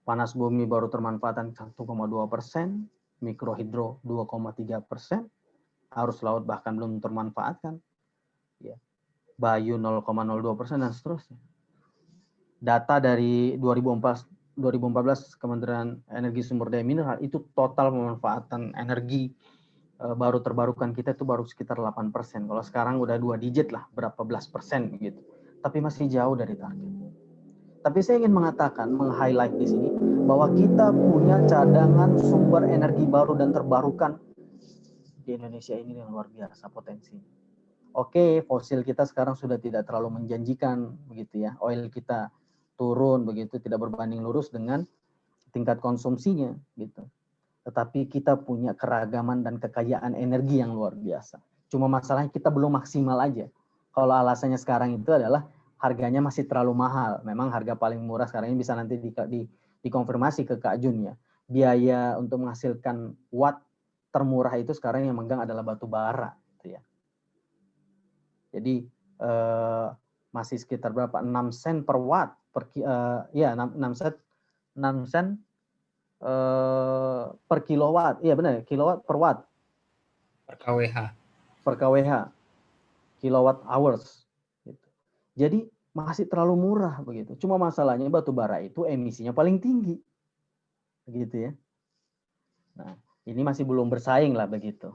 Panas bumi baru termanfaatkan 1,2%, mikrohidro 2,3%, arus laut bahkan belum termanfaatkan, ya. Bayu 0,02% dan seterusnya. Data dari 2014 Kementerian Energi Sumber Daya Mineral itu total pemanfaatan energi baru terbarukan kita itu baru sekitar 8%. Kalau sekarang udah 2 digit lah, berapa belas persen gitu. Tapi masih jauh dari target. Tapi saya ingin mengatakan, meng-highlight di sini bahwa kita punya cadangan sumber energi baru dan terbarukan di Indonesia ini yang luar biasa potensinya. Oke, fosil kita sekarang sudah tidak terlalu menjanjikan begitu ya. Oil kita turun begitu, tidak berbanding lurus dengan tingkat konsumsinya gitu. Tetapi kita punya keragaman dan kekayaan energi yang luar biasa. Cuma masalahnya kita belum maksimal aja. Kalau alasannya sekarang itu adalah harganya masih terlalu mahal. Memang harga paling murah sekarang ini bisa nanti dikonfirmasi ke Kak Jun ya. Biaya untuk menghasilkan watt termurah itu sekarang yang megang adalah batu bara gitu ya. Jadi masih sekitar berapa? 6 sen per watt ya 6 sen per kilowatt. Iya benar, kilowatt per watt. Per kWh. Per kWh. Kilowatt hours. Gitu. Jadi masih terlalu murah begitu. Cuma masalahnya batu bara itu emisinya paling tinggi. Begitu ya. Nah, ini masih belum bersaing lah begitu.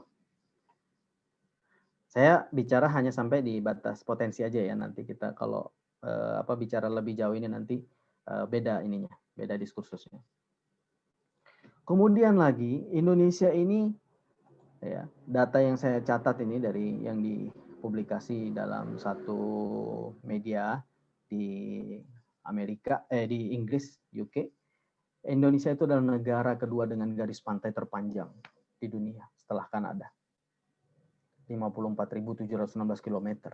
Saya bicara hanya sampai di batas potensi aja ya, nanti kita kalau bicara lebih jauh ini nanti beda ininya, beda diskursusnya. Kemudian lagi Indonesia ini ya, data yang saya catat ini dari yang dipublikasi dalam satu media di Amerika di Inggris, UK. Indonesia itu adalah negara kedua dengan garis pantai terpanjang di dunia setelah Kanada. 54.716 km.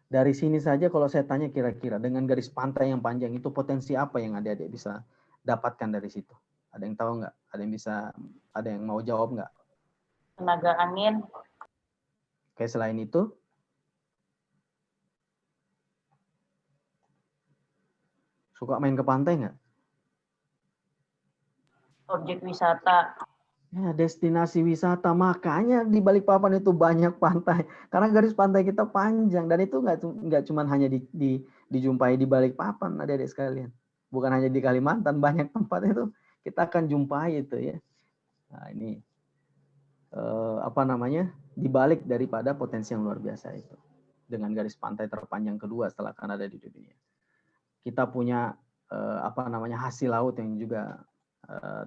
Dari sini saja kalau saya tanya kira-kira dengan garis pantai yang panjang itu potensi apa yang adik-adik bisa dapatkan dari situ? Ada yang tahu nggak? Ada yang mau jawab nggak? Tenaga angin. Oke, selain itu? Suka main ke pantai nggak? Objek wisata. Ya, destinasi wisata. Makanya di Balikpapan itu banyak pantai. Karena garis pantai kita panjang. Dan itu nggak cuma hanya dijumpai di Balikpapan, adik-adik sekalian. Bukan hanya di Kalimantan, banyak tempat itu kita akan jumpai itu ya. Nah, ini dibalik daripada potensi yang luar biasa itu. Dengan garis pantai terpanjang kedua setelah Kanada di dunia. Kita punya hasil laut yang juga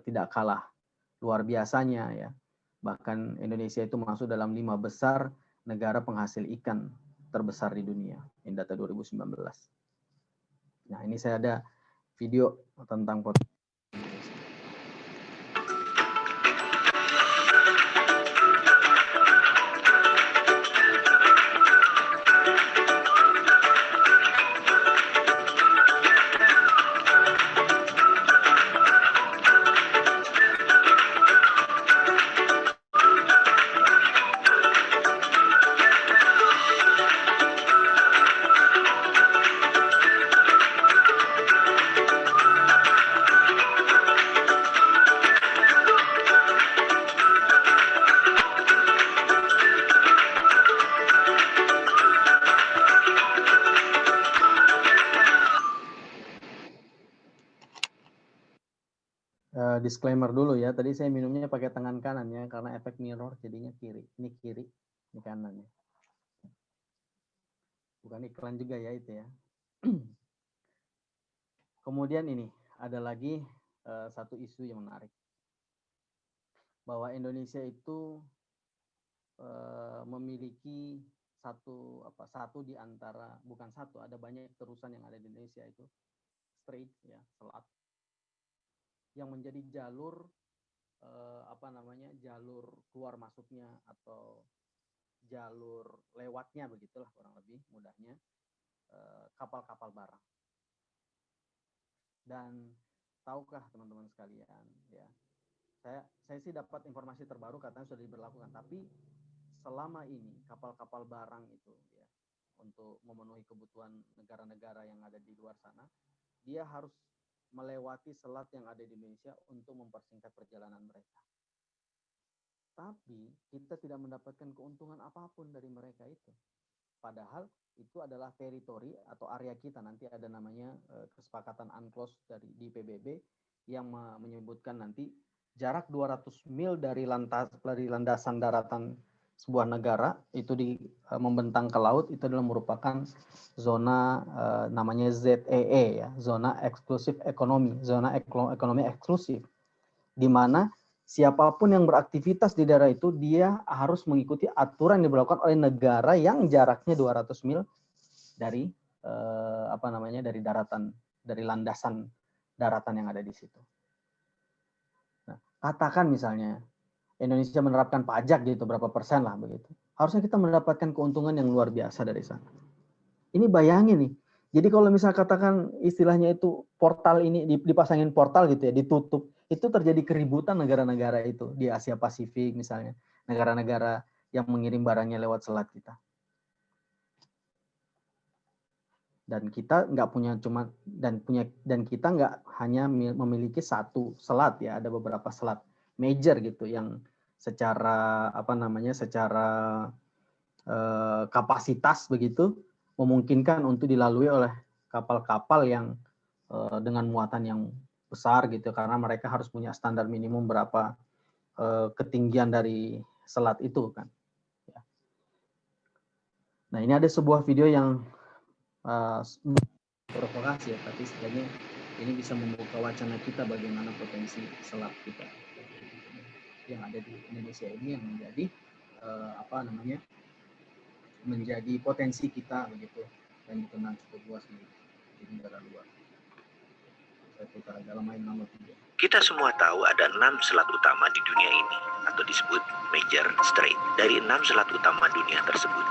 tidak kalah luar biasanya ya. Bahkan Indonesia itu masuk dalam 5 besar negara penghasil ikan terbesar di dunia in data 2019. Nah, ini saya ada video tentang potensi. Disclaimer dulu ya, tadi saya minumnya pakai tangan kanan ya, karena efek mirror jadinya kiri. Ini kiri, ini kanan ya. Bukan iklan juga ya itu ya. Kemudian ini, ada lagi satu isu yang menarik. Bahwa Indonesia itu memiliki satu di antara, bukan satu, ada banyak terusan yang ada di Indonesia itu, strait ya, selat, yang menjadi jalur jalur keluar masuknya atau jalur lewatnya, begitulah kurang lebih mudahnya, kapal-kapal barang. Dan tahukah teman-teman sekalian ya, saya sih dapat informasi terbaru katanya sudah diberlakukan, tapi selama ini kapal-kapal barang itu ya, untuk memenuhi kebutuhan negara-negara yang ada di luar sana, dia harus melewati selat yang ada di Indonesia untuk mempersingkat perjalanan mereka. Tapi kita tidak mendapatkan keuntungan apapun dari mereka itu. Padahal itu adalah teritori atau area kita. Nanti ada namanya kesepakatan UNCLOS di PBB yang menyebutkan nanti jarak 200 mil dari landasan daratan sebuah negara itu membentang ke laut, itu adalah merupakan zona namanya ZEE ya, zona eksklusif ekonomi, zona ekonomi eksklusif, di mana siapapun yang beraktivitas di daerah itu dia harus mengikuti aturan yang diberlakukan oleh negara yang jaraknya 200 mil dari dari daratan, dari landasan daratan yang ada di situ. Nah, katakan misalnya Indonesia menerapkan pajak gitu berapa persen lah begitu. Harusnya kita mendapatkan keuntungan yang luar biasa dari sana. Ini bayangin nih. Jadi kalau misal katakan istilahnya itu portal ini dipasangin portal gitu ya, ditutup, itu terjadi keributan negara-negara itu di Asia Pasifik misalnya, negara-negara yang mengirim barangnya lewat selat kita. Dan kita nggak punya dan kita nggak hanya memiliki satu selat ya, ada beberapa selat major gitu yang secara kapasitas begitu memungkinkan untuk dilalui oleh kapal-kapal yang dengan muatan yang besar gitu, karena mereka harus punya standar minimum berapa ketinggian dari selat itu kan. Ya. Nah, ini ada sebuah video yang provokasi ya, tapi setidaknya ini bisa membuka wacana kita bagaimana potensi selat kita yang ada di Indonesia ini yang menjadi menjadi potensi kita begitu, dan dikenal cukup luas di negara luar. Saya putar dalam main nomor 3. Kita semua tahu ada 6 selat utama di dunia ini, atau disebut major strait. Dari 6 selat utama dunia tersebut,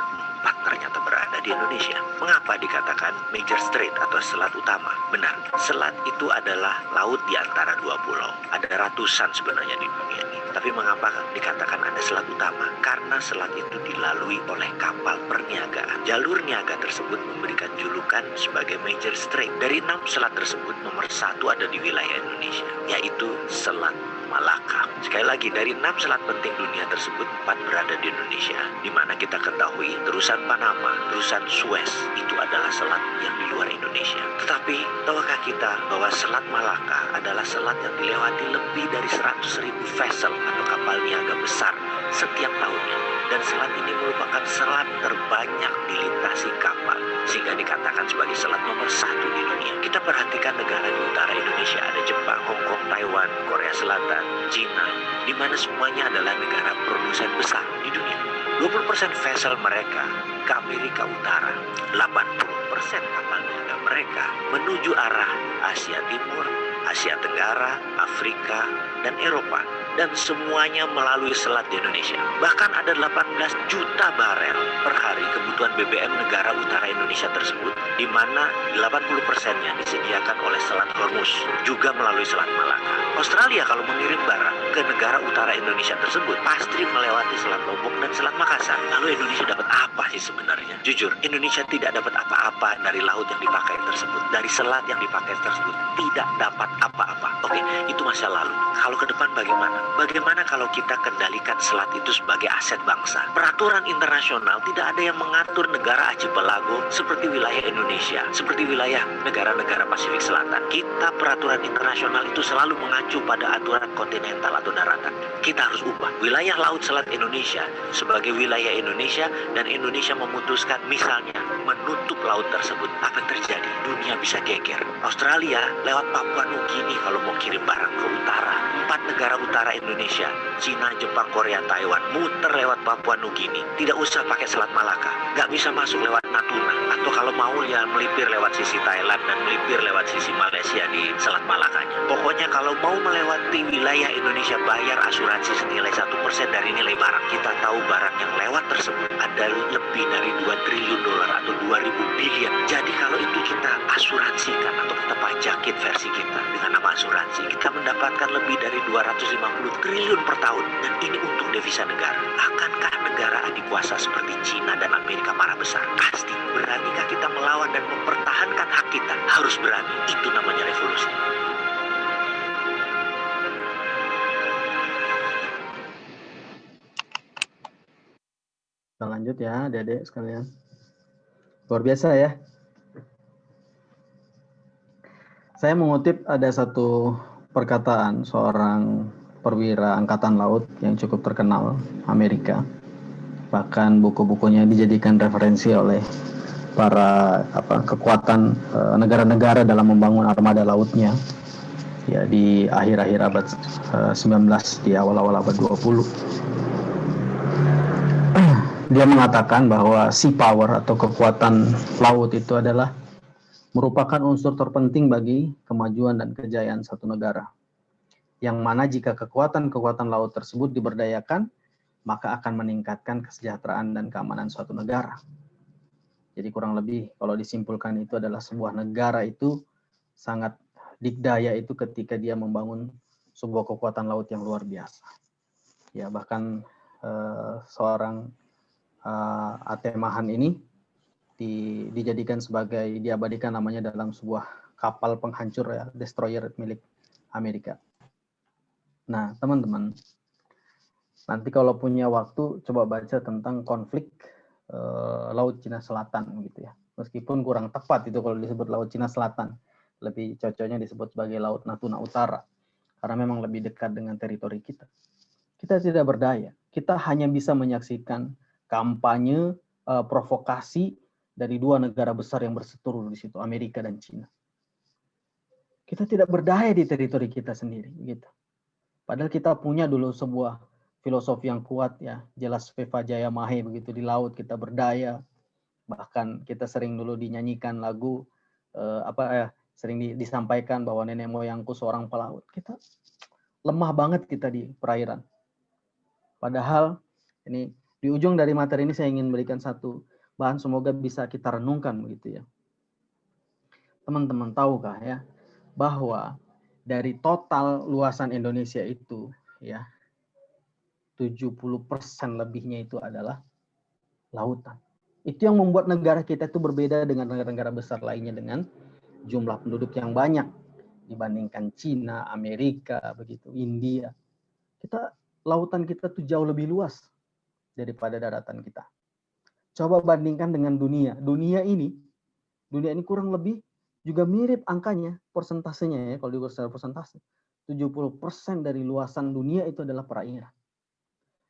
4 ternyata berada di Indonesia. Mengapa dikatakan major strait atau selat utama? Benar, selat itu adalah laut di antara 2 pulau. Ada ratusan sebenarnya di dunia ini. Tapi mengapa dikatakan ada selat utama? Karena selat itu dilalui oleh kapal perniagaan. Jalur niaga tersebut memberikan julukan sebagai major strait. Dari 6 selat tersebut, nomor 1 ada di wilayah Indonesia, yaitu Selat Malaka. Sekali lagi, dari 6 selat penting dunia tersebut, 4 berada di Indonesia, di mana kita ketahui terus terusan Panama, terusan Suez, itu adalah selat yang di luar Indonesia. Tetapi, tahukah kita bahwa Selat Malaka adalah selat yang dilewati lebih dari 100.000 vessel atau kapal niaga besar setiap tahunnya. Dan selat ini merupakan selat terbanyak dilintasi kapal, sehingga dikatakan sebagai selat nomor 1 di dunia. Kita perhatikan negara di utara Indonesia, ada Jepang, Hong Kong, Taiwan, Korea Selatan, Cina, di mana semuanya adalah negara produsen besar di dunia. 20% vessel mereka ke Amerika Utara, 80% kapal niaga mereka menuju arah Asia Timur, Asia Tenggara, Afrika, dan Eropa. Dan semuanya melalui selat di Indonesia. Bahkan ada 18 juta barel per hari kebutuhan BBM negara utara Indonesia tersebut, di mana 80%-nya disediakan oleh Selat Hormuz, juga melalui Selat Malaka. Australia kalau mengirim barang ke negara utara Indonesia tersebut, pasti melewati Selat Lombok dan Selat Makassar. Lalu Indonesia dapat apa sih sebenarnya? Jujur, Indonesia tidak dapat apa-apa dari laut yang dipakai tersebut, dari selat yang dipakai tersebut. Tidak dapat apa-apa. Oke, itu masa lalu. Kalau ke depan bagaimana? Bagaimana kalau kita kendalikan selat itu sebagai aset bangsa? Peraturan internasional tidak ada yang mengatur negara archipelago seperti wilayah Indonesia, seperti wilayah negara-negara Pasifik Selatan. Kita peraturan internasional itu selalu mengacu pada aturan kontinental atau daratan. Kita harus ubah wilayah laut selat Indonesia sebagai wilayah Indonesia, dan Indonesia memutuskan misalnya menutup laut tersebut. Apa yang terjadi? Dunia bisa geger. Australia lewat Papua Nugini kalau mau kirim barang ke utara. 4 negara utara Indonesia, Cina, Jepang, Korea, Taiwan, muter lewat Papua Nugini. Tidak usah pakai Selat Malaka. Nggak bisa masuk lewat Natuna. Atau kalau mau ya melipir lewat sisi Thailand dan melipir lewat sisi Malaysia di Selat Malakanya. Pokoknya kalau mau melewati wilayah Indonesia, bayar asuransi senilai 1% dari nilai barang. Kita tahu barang yang lewat tersebut ada lebih dari 2 triliun dolar atau 2.000 bilion. Jadi kalau itu kita asuransikan atau kita pajakin versi kita dengan nama asuransi, kita mendapatkan lebih dari 250 triliun per tahun. Dan ini untuk devisa negara. Akankah negara adikuasa seperti Cina dan Amerika marah besar? Pasti. Beranikah kita melawan dan mempertahankan hak kita? Harus berani. Itu namanya revolusi. Kita lanjut ya, adik-adik sekalian. Luar biasa ya. Saya mengutip ada satu perkataan seorang perwira angkatan laut yang cukup terkenal Amerika. Bahkan buku-bukunya dijadikan referensi oleh para kekuatan negara-negara dalam membangun armada lautnya ya di akhir-akhir abad 19, di awal-awal abad 20. Dia mengatakan bahwa sea power atau kekuatan laut itu adalah merupakan unsur terpenting bagi kemajuan dan kejayaan satu negara. Yang mana jika kekuatan-kekuatan laut tersebut diberdayakan, maka akan meningkatkan kesejahteraan dan keamanan suatu negara. Jadi kurang lebih kalau disimpulkan itu adalah sebuah negara itu sangat dikdaya itu ketika dia membangun sebuah kekuatan laut yang luar biasa. Ya bahkan seorang Atemahan ini dijadikan sebagai, diabadikan namanya dalam sebuah kapal penghancur ya, destroyer milik Amerika. Nah, teman-teman, nanti kalau punya waktu coba baca tentang konflik Laut Cina Selatan gitu ya. Meskipun kurang tepat itu kalau disebut Laut Cina Selatan, lebih cocoknya disebut sebagai Laut Natuna Utara karena memang lebih dekat dengan teritori kita. Kita tidak berdaya. Kita hanya bisa menyaksikan kampanye provokasi dari 2 negara besar yang berseteru di situ, Amerika dan Cina. Kita tidak berdaya di teritori kita sendiri, gitu. Padahal kita punya dulu sebuah filosofi yang kuat ya, jelas Veva Jaya Mahe begitu, di laut kita berdaya. Bahkan kita sering dulu dinyanyikan lagu sering disampaikan bahwa nenek moyangku seorang pelaut. Kita lemah banget kita di perairan. Padahal ini di ujung dari materi ini saya ingin berikan satu bahan, semoga bisa kita renungkan begitu ya. Teman-teman tahukah ya bahwa dari total luasan Indonesia itu ya 70% lebihnya itu adalah lautan. Itu yang membuat negara kita itu berbeda dengan negara-negara besar lainnya dengan jumlah penduduk yang banyak dibandingkan Cina, Amerika, begitu, India. Lautan kita tuh jauh lebih luas daripada daratan kita. Coba bandingkan dengan dunia. Dunia ini kurang lebih juga mirip angkanya, persentasenya ya, kalau diukur secara persentase. 70% dari luasan dunia itu adalah perairan.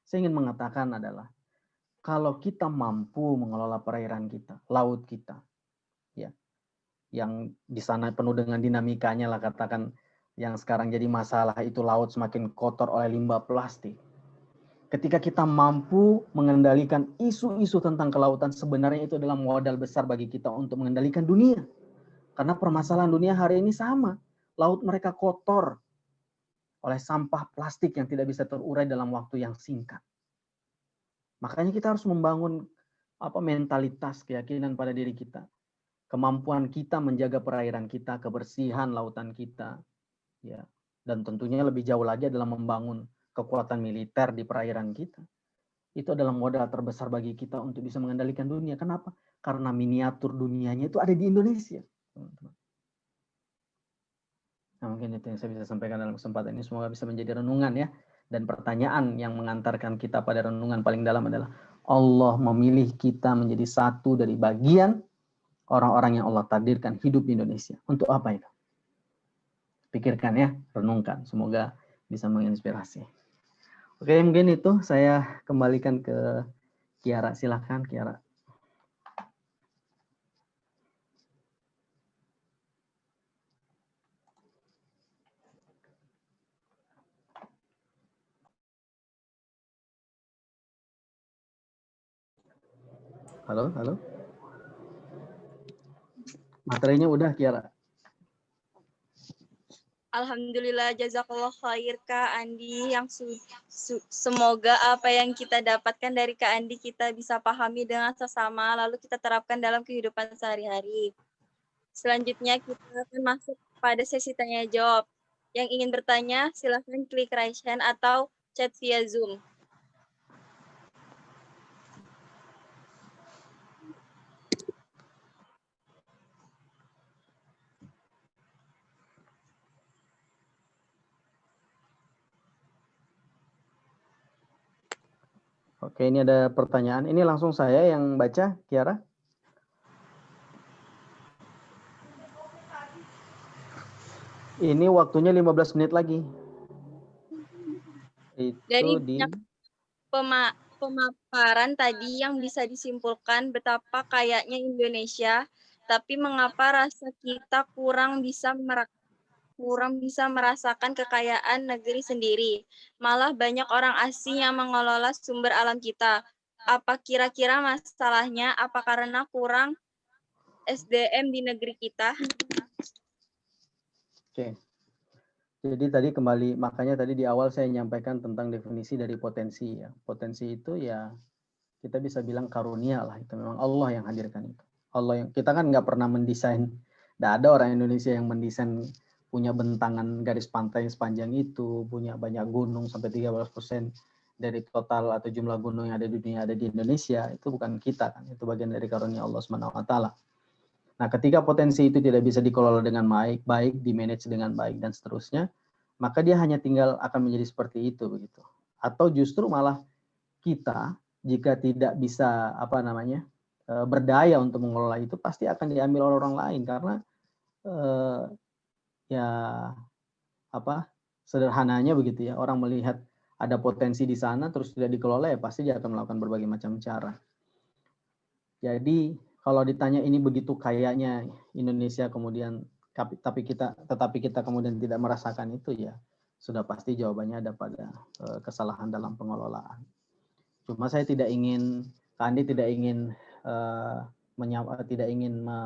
Saya ingin mengatakan adalah, kalau kita mampu mengelola perairan kita, laut kita, ya, yang di sana penuh dengan dinamikanya lah, katakan yang sekarang jadi masalah itu laut semakin kotor oleh limbah plastik. Ketika kita mampu mengendalikan isu-isu tentang kelautan, sebenarnya itu adalah modal besar bagi kita untuk mengendalikan dunia. Karena permasalahan dunia hari ini sama. Laut mereka kotor oleh sampah plastik yang tidak bisa terurai dalam waktu yang singkat. Makanya kita harus membangun mentalitas, keyakinan pada diri kita. Kemampuan kita menjaga perairan kita, kebersihan lautan kita, ya. Dan tentunya lebih jauh lagi adalah membangun kekuatan militer di perairan kita. Itu adalah modal terbesar bagi kita untuk bisa mengendalikan dunia. Kenapa? Karena miniatur dunianya itu ada di Indonesia. Nah, mungkin itu yang saya bisa sampaikan dalam kesempatan ini. Semoga bisa menjadi renungan ya. Dan pertanyaan yang mengantarkan kita pada renungan paling dalam adalah, Allah memilih kita menjadi satu dari bagian orang-orang yang Allah takdirkan hidup di Indonesia. Untuk apa itu? Pikirkan ya, renungkan. Semoga bisa menginspirasi. Oke, mungkin itu saya kembalikan ke Kiara. Silakan Kiara. Halo, halo. Materinya udah Kiara. Alhamdulillah, jazakallah khair Kak Andi, yang semoga apa yang kita dapatkan dari Kak Andi kita bisa pahami dengan sesama, lalu kita terapkan dalam kehidupan sehari-hari. Selanjutnya kita akan masuk pada sesi tanya jawab. Yang ingin bertanya silahkan klik raise hand atau chat via Zoom. Oke, ini ada pertanyaan. Ini langsung saya yang baca, Kiara. Ini waktunya 15 menit lagi. Itu Dari di pemaparan tadi yang bisa disimpulkan betapa kayanya Indonesia, tapi mengapa rasa kita kurang bisa merasakan kekayaan negeri sendiri. Malah banyak orang asing yang mengelola sumber alam kita. Apa kira-kira masalahnya? Apa karena kurang SDM di negeri kita? Oke. Jadi tadi kembali, makanya tadi di awal saya menyampaikan tentang definisi dari potensi ya. Potensi itu ya kita bisa bilang karunia lah, itu memang Allah yang hadirkan itu. Allah yang, kita kan nggak pernah mendesain, nggak ada orang Indonesia yang mendesain punya bentangan garis pantai sepanjang itu, punya banyak gunung sampai 13% dari total atau jumlah gunung yang ada di dunia ada di Indonesia. Itu bukan kita kan, itu bagian dari karunia Allah SWT. Nah, ketika potensi itu tidak bisa dikelola dengan baik, di-manage dengan baik dan seterusnya, maka dia hanya tinggal akan menjadi seperti itu begitu. Atau justru malah kita jika tidak bisa berdaya untuk mengelola itu, pasti akan diambil oleh orang lain karena sederhananya begitu ya, orang melihat ada potensi di sana terus tidak dikelola ya pasti dia akan melakukan berbagai macam cara. Jadi kalau ditanya ini begitu kayanya Indonesia kemudian tetapi kita kemudian tidak merasakan itu, ya sudah pasti jawabannya ada pada kesalahan dalam pengelolaan. Cuma saya tidak ingin, Kak Andi tidak ingin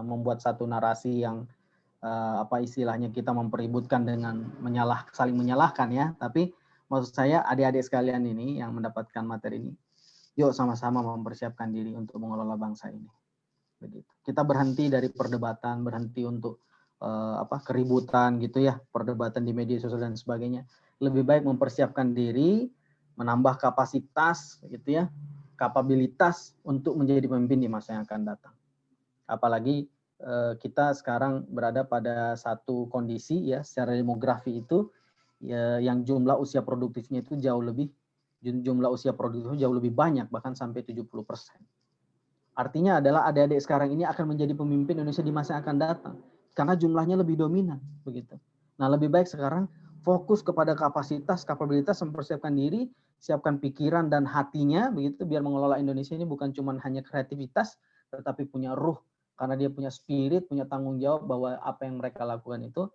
membuat satu narasi yang istilahnya kita mempeributkan dengan saling menyalahkan ya. Tapi maksud saya adik-adik sekalian ini yang mendapatkan materi ini, yuk sama-sama mempersiapkan diri untuk mengelola bangsa ini. Begitu. Kita berhenti dari perdebatan, berhenti untuk keributan gitu ya, perdebatan di media sosial dan sebagainya. Lebih baik mempersiapkan diri, menambah kapasitas gitu ya, kapabilitas untuk menjadi pemimpin di masa yang akan datang. Apalagi kita sekarang berada pada satu kondisi ya, secara demografi itu ya, yang jumlah usia produktifnya itu jauh lebih banyak, bahkan sampai 70%. Artinya adalah adik-adik sekarang ini akan menjadi pemimpin Indonesia di masa yang akan datang. Karena jumlahnya lebih dominan. Begitu. Nah, lebih baik sekarang fokus kepada kapasitas, kapabilitas, mempersiapkan diri, siapkan pikiran dan hatinya, begitu, biar mengelola Indonesia ini bukan cuma hanya kreativitas, tetapi punya ruh. Karena dia punya spirit, punya tanggung jawab bahwa apa yang mereka lakukan itu,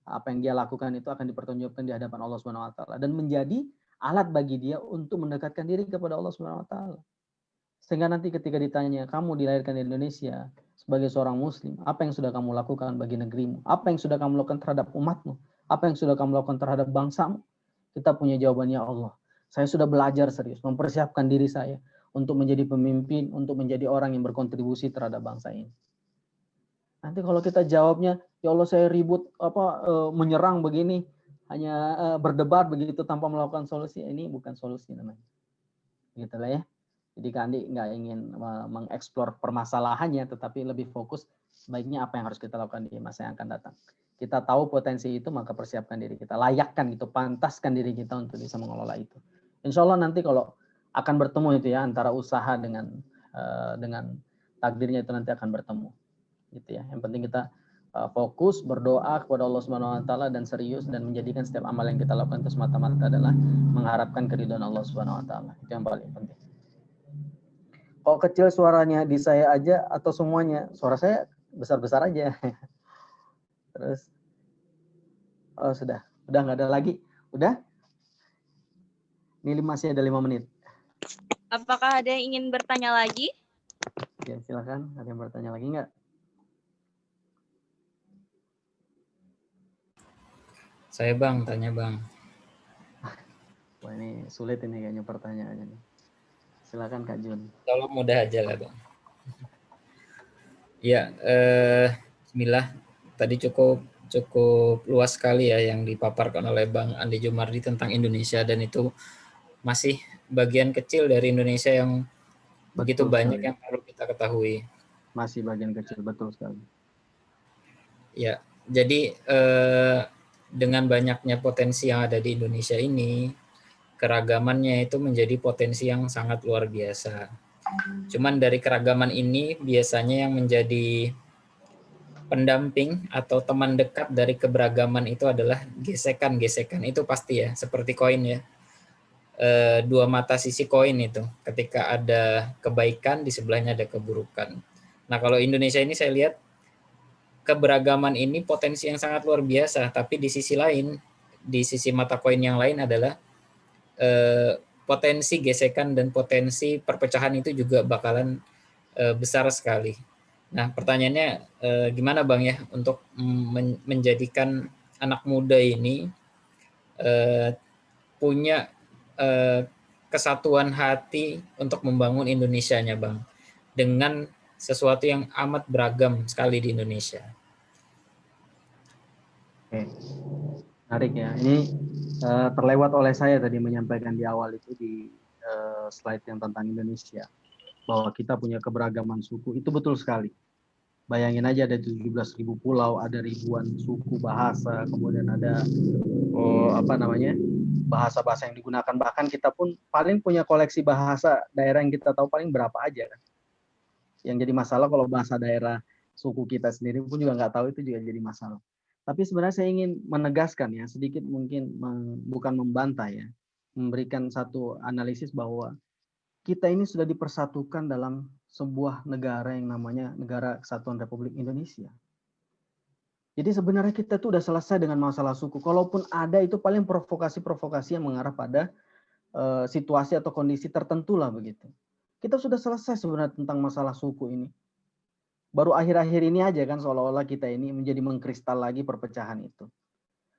apa yang dia lakukan itu akan dipertanggungjawabkan di hadapan Allah Subhanahu wa taala dan menjadi alat bagi dia untuk mendekatkan diri kepada Allah Subhanahu wa taala. Sehingga nanti ketika ditanya, kamu dilahirkan di Indonesia sebagai seorang muslim, apa yang sudah kamu lakukan bagi negerimu? Apa yang sudah kamu lakukan terhadap umatmu? Apa yang sudah kamu lakukan terhadap bangsamu? Kita punya jawabannya Allah. Saya sudah belajar serius, mempersiapkan diri saya untuk menjadi pemimpin, untuk menjadi orang yang berkontribusi terhadap bangsa ini. Nanti kalau kita jawabnya, ya Allah saya ribut menyerang begini, hanya berdebat begitu tanpa melakukan solusi, ini bukan solusi namanya. Gitulah ya. Jadi Kak Andi nggak ingin mengeksplor permasalahannya, tetapi lebih fokus baiknya apa yang harus kita lakukan di masa yang akan datang. Kita tahu potensi itu, maka persiapkan diri kita, layakkan gitu, pantaskan diri kita untuk bisa mengelola itu. Insya Allah nanti kalau akan bertemu itu ya antara usaha dengan takdirnya itu nanti akan bertemu. Gitu ya. Yang penting kita fokus berdoa kepada Allah Subhanahu wa taala dan serius dan menjadikan setiap amal yang kita lakukan itu semata-mata adalah mengharapkan keridhaan Allah Subhanahu wa taala. Itu yang paling penting. Kalau kecil suaranya di saya aja atau semuanya? Suara saya besar-besar aja. Terus sudah nggak ada lagi. Udah? Ini masih ada 5 menit. Apakah ada yang ingin bertanya lagi? Ya, silakan. Ada yang bertanya lagi nggak? Saya Bang, tanya Bang. Wah ini sulit ini kayaknya pertanyaannya nih. Silakan Kak Jun. Tolong mudah aja lah Bang. Ya, bismillah. Tadi cukup luas sekali ya yang dipaparkan oleh Bang Andi Jumardi tentang Indonesia, dan itu masih bagian kecil dari Indonesia yang begitu banyak yang perlu kita ketahui. Masih bagian kecil, betul sekali. Ya, jadi dengan banyaknya potensi yang ada di Indonesia ini, keragamannya itu menjadi potensi yang sangat luar biasa. Cuman dari keragaman ini biasanya yang menjadi pendamping atau teman dekat dari keberagaman itu adalah gesekan-gesekan. Itu pasti ya, seperti koin ya. Dua mata sisi koin itu. Ketika ada kebaikan, di sebelahnya ada keburukan. Nah, kalau Indonesia ini saya lihat keberagaman ini potensi yang sangat luar biasa, tapi di sisi lain, di sisi mata koin yang lain adalah potensi gesekan dan potensi perpecahan itu juga bakalan besar sekali. Nah, pertanyaannya gimana Bang ya untuk menjadikan anak muda ini punya kesatuan hati untuk membangun Indonesianya Bang, dengan sesuatu yang amat beragam sekali di Indonesia. Oke, menarik ya. Ini terlewat oleh saya tadi menyampaikan di awal itu di slide yang tentang Indonesia, bahwa kita punya keberagaman suku, itu betul sekali. Bayangin aja ada 17.000 pulau, ada ribuan suku, bahasa, kemudian ada bahasa-bahasa yang digunakan. Bahkan kita pun paling punya koleksi bahasa daerah yang kita tahu paling berapa aja kan. Yang jadi masalah kalau bahasa daerah suku kita sendiri pun juga nggak tahu, itu juga jadi masalah. Tapi sebenarnya saya ingin menegaskan ya, sedikit mungkin bukan membantah ya, memberikan satu analisis bahwa kita ini sudah dipersatukan dalam sebuah negara yang namanya Negara Kesatuan Republik Indonesia. Jadi sebenarnya kita tuh udah selesai dengan masalah suku. Kalaupun ada itu paling provokasi-provokasi yang mengarah pada situasi atau kondisi tertentu lah begitu. Kita sudah selesai sebenarnya tentang masalah suku ini. Baru akhir-akhir ini aja kan seolah-olah kita ini menjadi mengkristal lagi perpecahan itu.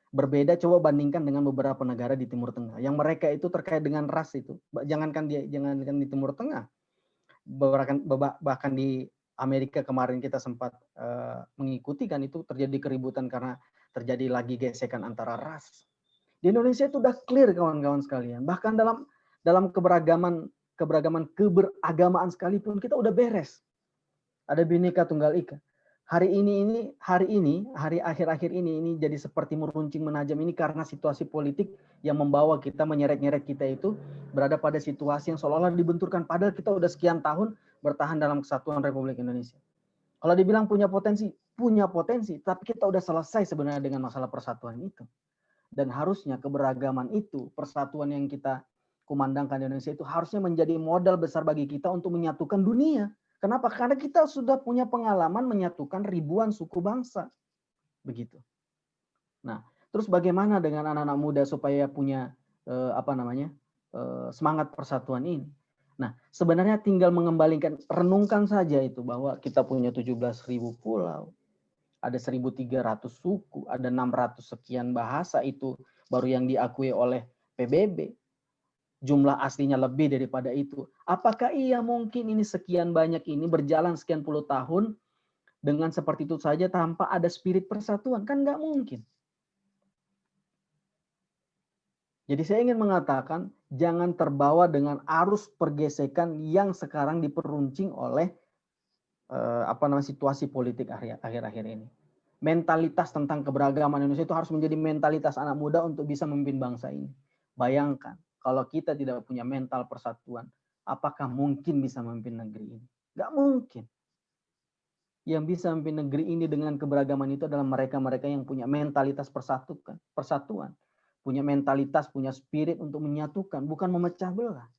Berbeda, coba bandingkan dengan beberapa negara di Timur Tengah yang mereka itu terkait dengan ras itu. Jangankan di Timur Tengah, bahkan di Amerika kemarin kita sempat mengikuti kan, itu terjadi keributan karena terjadi lagi gesekan antara ras. Di Indonesia itu udah clear kawan-kawan sekalian. Bahkan dalam keberagaman keberagaman sekalipun kita udah beres. Ada Bhinneka Tunggal Ika. hari akhir-akhir ini jadi seperti meruncing menajam ini karena situasi politik yang membawa kita menyeret-nyeret kita itu berada pada situasi yang seolah-olah dibenturkan, padahal kita udah sekian tahun bertahan dalam kesatuan Republik Indonesia. Kalau dibilang punya potensi, tapi kita udah selesai sebenarnya dengan masalah persatuan itu. Dan harusnya keberagaman itu, persatuan yang kita kumandangkan di Indonesia itu harusnya menjadi modal besar bagi kita untuk menyatukan dunia. Kenapa? Karena kita sudah punya pengalaman menyatukan ribuan suku bangsa. Begitu. Nah, terus bagaimana dengan anak-anak muda supaya punya semangat persatuan ini? Nah, sebenarnya tinggal mengembalikan, renungkan saja itu bahwa kita punya 17.000 pulau, ada 1.300 suku, ada 600 sekian bahasa, itu baru yang diakui oleh PBB. Jumlah aslinya lebih daripada itu. Apakah iya mungkin ini sekian banyak ini berjalan sekian puluh tahun dengan seperti itu saja tanpa ada spirit persatuan? Kan nggak mungkin. Jadi saya ingin mengatakan jangan terbawa dengan arus pergesekan yang sekarang diperuncing oleh situasi politik akhir-akhir ini. Mentalitas tentang keberagaman Indonesia itu harus menjadi mentalitas anak muda untuk bisa memimpin bangsa ini. Bayangkan. Kalau kita tidak punya mental persatuan, apakah mungkin bisa memimpin negeri ini? Nggak mungkin. Yang bisa memimpin negeri ini dengan keberagaman itu adalah mereka-mereka yang punya mentalitas persatuan. Punya mentalitas, punya spirit untuk menyatukan, bukan memecah belah.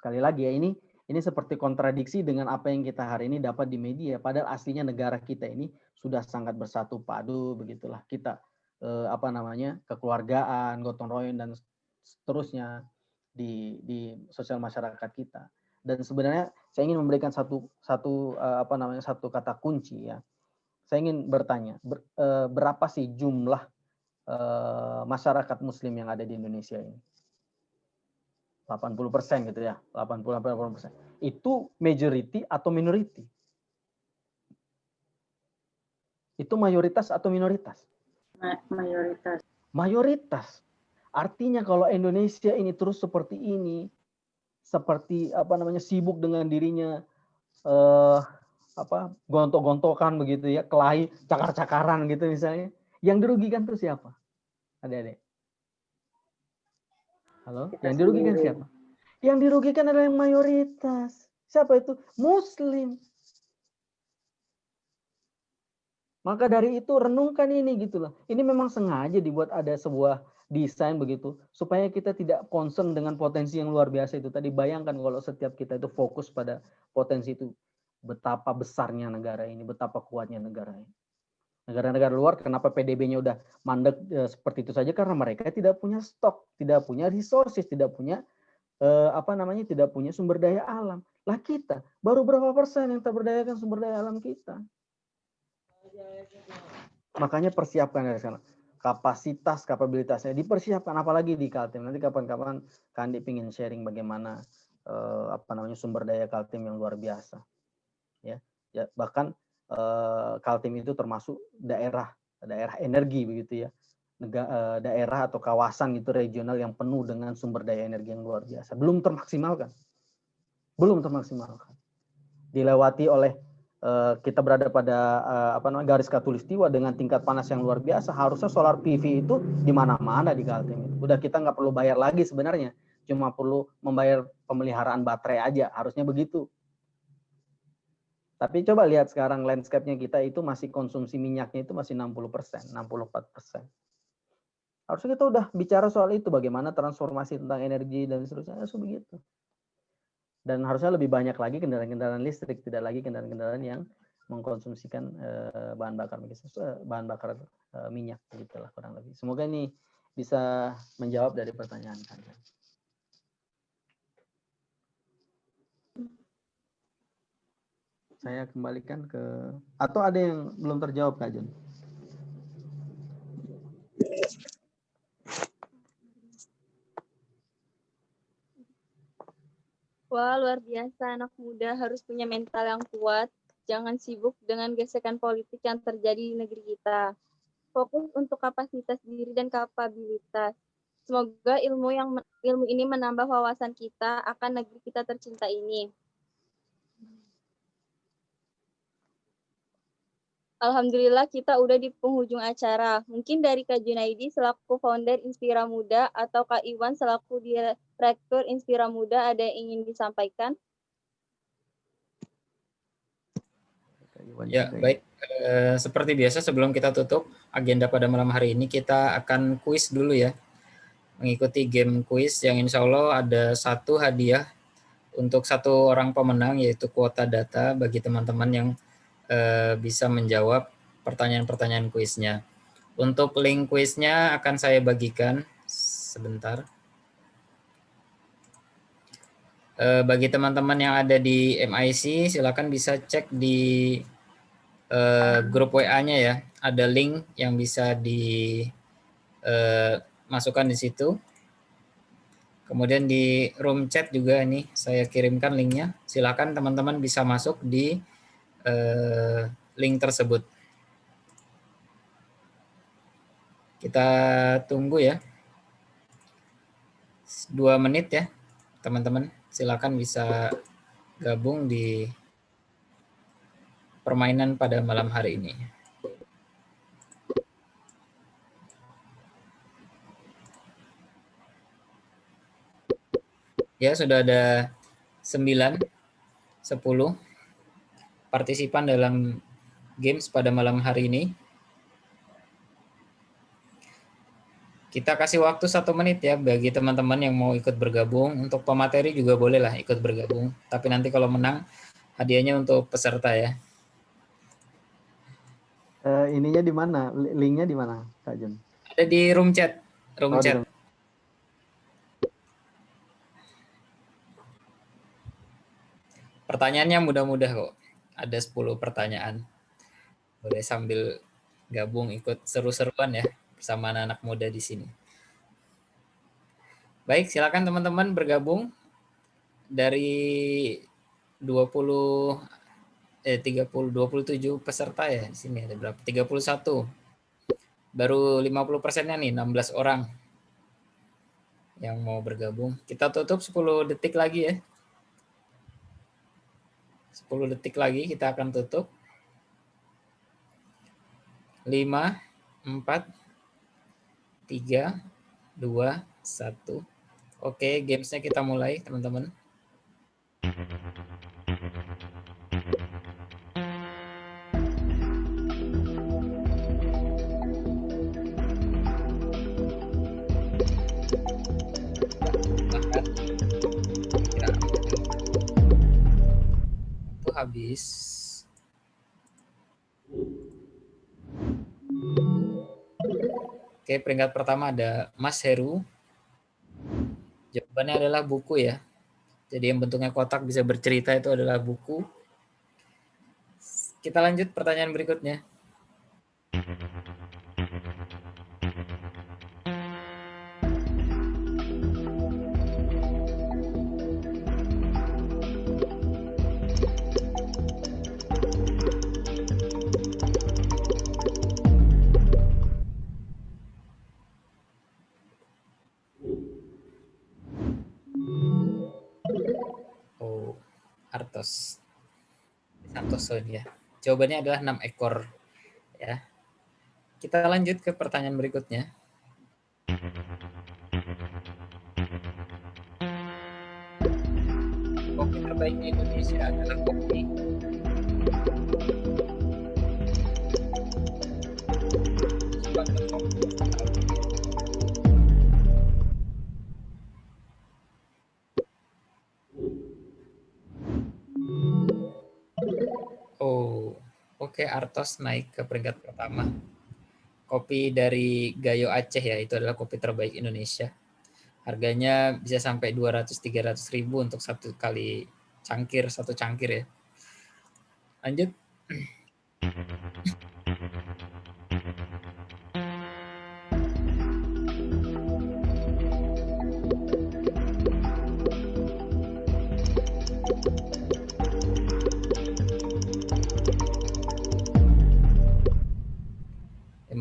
Sekali lagi ya, ini seperti kontradiksi dengan apa yang kita hari ini dapat di media. Padahal aslinya negara kita ini sudah sangat bersatu padu, begitulah. Kita kekeluargaan, gotong royong, dan seterusnya di sosial masyarakat kita. Dan sebenarnya saya ingin memberikan satu kata kunci ya. Saya ingin bertanya, berapa sih jumlah masyarakat Muslim yang ada di Indonesia ini? 80% gitu ya, 80-80%. Itu majority atau minority? Itu mayoritas atau minoritas? Mayoritas. Mayoritas. Artinya kalau Indonesia ini terus seperti ini, seperti sibuk dengan dirinya, gontok-gontokan begitu ya, kelahi, cakar-cakaran gitu misalnya, yang dirugikan tuh siapa? Adik-adik. Halo? Yang dirugikan siapa? Yang dirugikan adalah yang mayoritas. Siapa itu? Muslim. Maka dari itu renungkan ini gitu loh. Ini memang sengaja dibuat ada sebuah desain begitu supaya kita tidak concern dengan potensi yang luar biasa itu tadi. Bayangkan kalau setiap kita itu fokus pada potensi itu, betapa besarnya negara ini, betapa kuatnya negara ini. Negara-negara luar kenapa PDB-nya udah mandek seperti itu saja, karena mereka tidak punya stok, tidak punya resources, tidak punya tidak punya sumber daya alam. Lah kita baru berapa persen yang terberdayakan sumber daya alam kita? Makanya persiapkan dari sana. Kapasitas, kapabilitasnya dipersiapkan, apalagi di Kaltim. Nanti kapan-kapan Kandi ingin sharing bagaimana sumber daya Kaltim yang luar biasa. Ya bahkan Kaltim itu termasuk daerah energi begitu ya. Daerah atau kawasan itu regional yang penuh dengan sumber daya energi yang luar biasa. Belum termaksimalkan. Dilewati oleh kita berada pada garis khatulistiwa dengan tingkat panas yang luar biasa. Harusnya solar PV itu di mana-mana di Kaltim. Udah kita nggak perlu bayar lagi sebenarnya, cuma perlu membayar pemeliharaan baterai aja. Harusnya begitu. Tapi coba lihat sekarang landscape-nya kita itu masih konsumsi minyaknya itu masih 60%, 64%. Harusnya kita udah bicara soal itu, bagaimana transformasi tentang energi dan seterusnya, harus begitu. Dan harusnya lebih banyak lagi kendaraan-kendaraan listrik, tidak lagi kendaraan-kendaraan yang mengkonsumsikan bahan bakar minyak, begitulah kurang lebih. Semoga ini bisa menjawab dari pertanyaan kalian. Saya kembalikan ke, atau ada yang belum terjawab Kak Jun? Wah, luar biasa. Anak muda harus punya mental yang kuat. Jangan sibuk dengan gesekan politik yang terjadi di negeri kita. Fokus untuk kapasitas diri dan kapabilitas. Semoga ilmu ini menambah wawasan kita akan negeri kita tercinta ini. Alhamdulillah kita udah di penghujung acara. Mungkin dari Kak Junaidi selaku founder Inspira Muda atau Kak Iwan selaku direktur Inspira Muda ada yang ingin disampaikan? Ya, baik. Seperti biasa sebelum kita tutup agenda pada malam hari ini, kita akan kuis dulu ya. Mengikuti game kuis yang insya Allah ada satu hadiah untuk satu orang pemenang, yaitu kuota data bagi teman-teman yang bisa menjawab pertanyaan-pertanyaan kuisnya. Untuk link kuisnya akan saya bagikan sebentar. Bagi teman-teman yang ada di MIC, silakan bisa cek di grup WA-nya ya. Ada link yang bisa dimasukkan di situ. Kemudian di room chat juga nih saya kirimkan linknya. Silakan teman-teman bisa masuk di link tersebut. Kita tunggu ya. 2 menit ya, teman-teman. Silakan bisa gabung di permainan pada malam hari ini. Ya, sudah ada 9, 10 partisipan dalam games pada malam hari ini. Kita kasih waktu 1 menit ya bagi teman-teman yang mau ikut bergabung. Untuk pemateri juga bolehlah ikut bergabung. Tapi nanti kalau menang, hadiahnya untuk peserta ya. Ininya di mana? Linknya di mana, Kak Jun? Ada di room chat. Chat. Pertanyaannya mudah-mudah kok. Ada 10 pertanyaan. Boleh sambil gabung ikut seru-seruan ya bersama anak-anak muda di sini. Baik, silakan teman-teman bergabung. Dari 27 peserta ya di sini ada berapa? 31. Baru 50%-nya nih, 16 orang yang mau bergabung. Kita tutup 10 detik lagi ya. 10 detik lagi kita akan tutup. 5, 4, 3, 2, 1. Oke, gamesnya kita mulai, teman-teman. Itu habis. Oke, peringkat pertama ada Mas Heru. Jawabannya adalah buku ya. Jadi yang bentuknya kotak bisa bercerita itu adalah buku. Kita lanjut pertanyaan berikutnya. Santoso ya. Jawabannya adalah 6 ekor ya. Kita lanjut ke pertanyaan berikutnya. Kopi terbaik di Indonesia adalah kopi. Oke, Artos naik ke peringkat pertama. Kopi dari Gayo Aceh ya, itu adalah kopi terbaik Indonesia. Harganya bisa sampai 200-300 ribu untuk satu cangkir ya. Lanjut.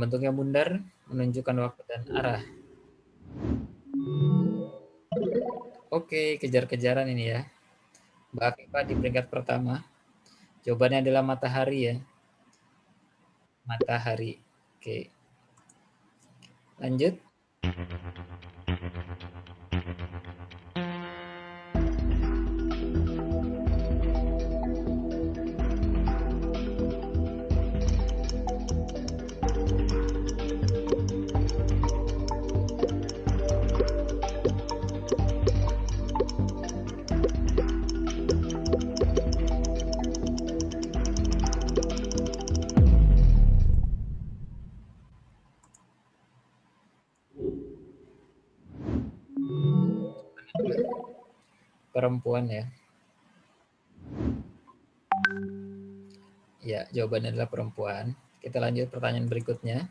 Bentuknya bundar, menunjukkan waktu dan arah. Oke, kejar-kejaran ini ya. Mbak Afifah di peringkat pertama. Jawabannya adalah matahari ya. matahari. Oke. Lanjut. Perempuan ya. Ya, jawabannya adalah perempuan. Kita lanjut pertanyaan berikutnya.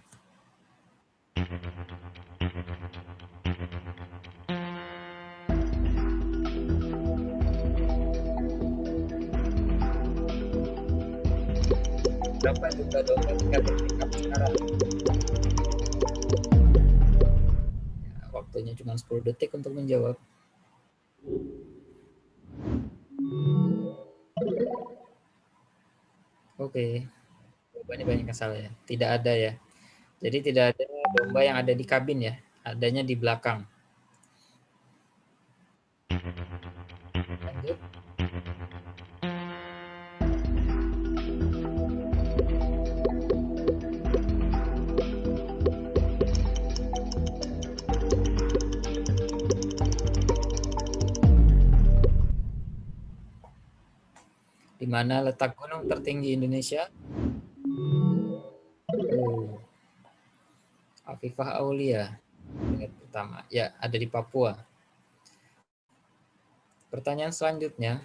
Berapa jumlah domba tingkat bertingkat sekarang? Ya, waktunya cuma 10 detik untuk menjawab. Oke, jawabannya banyak yang salah ya. Tidak ada ya. Jadi tidak ada domba yang ada di kabin ya. Adanya di belakang. Lanjut. Di mana letak gunung tertinggi Indonesia? Afifah Aulia. Peringkat pertama. Ya, ada di Papua. Pertanyaan selanjutnya.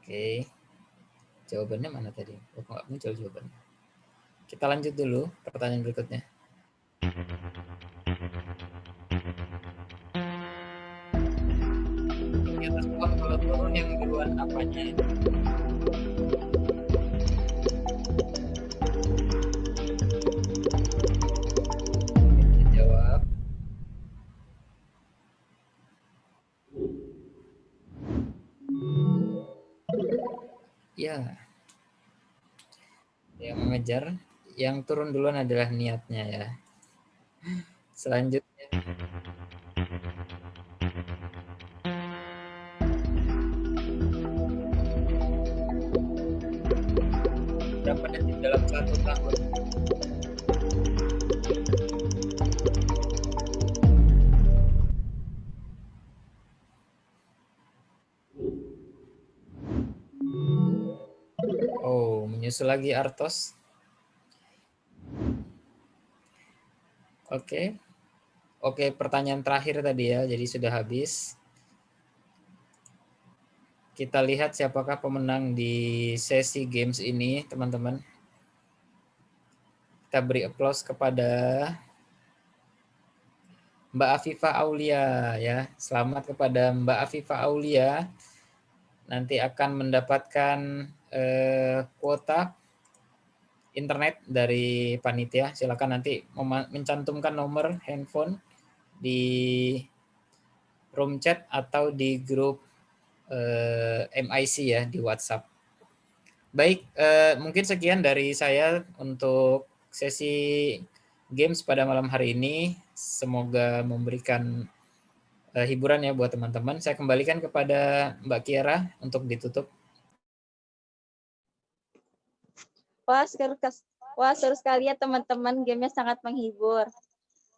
Oke. Jawabannya mana tadi? Oh, nggak muncul jawabannya. Kita lanjut dulu pertanyaan berikutnya. Di atas pohon kalau turun yang duluan apanya? Jawab. Ya. Yang mengejar, yang turun duluan adalah niatnya ya. Selanjutnya. Berapa detik dalam 1 tahun? Oh, menyusul lagi Artos. Oke, pertanyaan terakhir tadi ya, jadi sudah habis. Kita lihat siapakah pemenang di sesi games ini, teman-teman. Kita beri aplaus kepada Mbak Afifah Aulia ya. Selamat kepada Mbak Afifah Aulia. Nanti akan mendapatkan kuota internet dari panitia. Silakan nanti mencantumkan nomor handphone di room chat atau di grup MIC ya di WhatsApp. Baik, mungkin sekian dari saya untuk sesi games pada malam hari ini. Semoga memberikan hiburan ya buat teman-teman. Saya kembalikan kepada Mbak Kiara untuk ditutup. Wah, seru sekali ya teman-teman, gamenya sangat menghibur.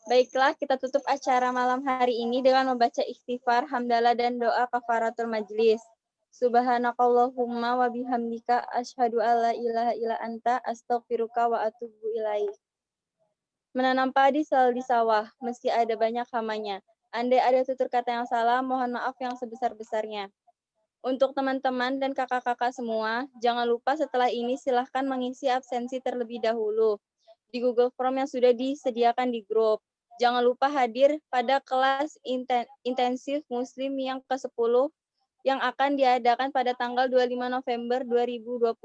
Baiklah, kita tutup acara malam hari ini dengan membaca istighfar, hamdalah, dan doa kafaratul majlis. Subhanakallahumma wa bihamdika asyhadu alla ilaha illa anta astaghfiruka wa atubu ilaik. Menanam padi selalu di sawah, meski ada banyak hamanya. Andai ada tutur kata yang salah, mohon maaf yang sebesar-besarnya. Untuk teman-teman dan kakak-kakak semua, jangan lupa setelah ini silahkan mengisi absensi terlebih dahulu. di Google Form yang sudah disediakan di grup. Jangan lupa hadir pada kelas intensif Muslim yang ke-10 yang akan diadakan pada tanggal 25 November 2020.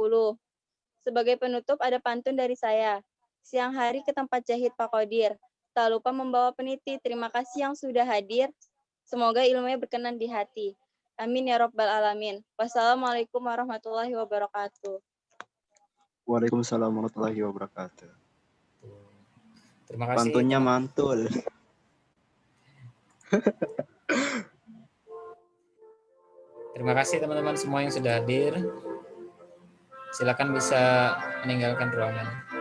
Sebagai penutup ada pantun dari saya. Siang hari ke tempat jahit Pak Qodir. Tak lupa membawa peniti. Terima kasih yang sudah hadir. Semoga ilmunya berkenan di hati. Amin ya Rabbal Alamin. Wassalamualaikum warahmatullahi wabarakatuh. Waalaikumsalam warahmatullahi wabarakatuh. Terima kasih. Pantunnya mantul. Terima kasih teman-teman semua yang sudah hadir. Silakan bisa meninggalkan ruangan.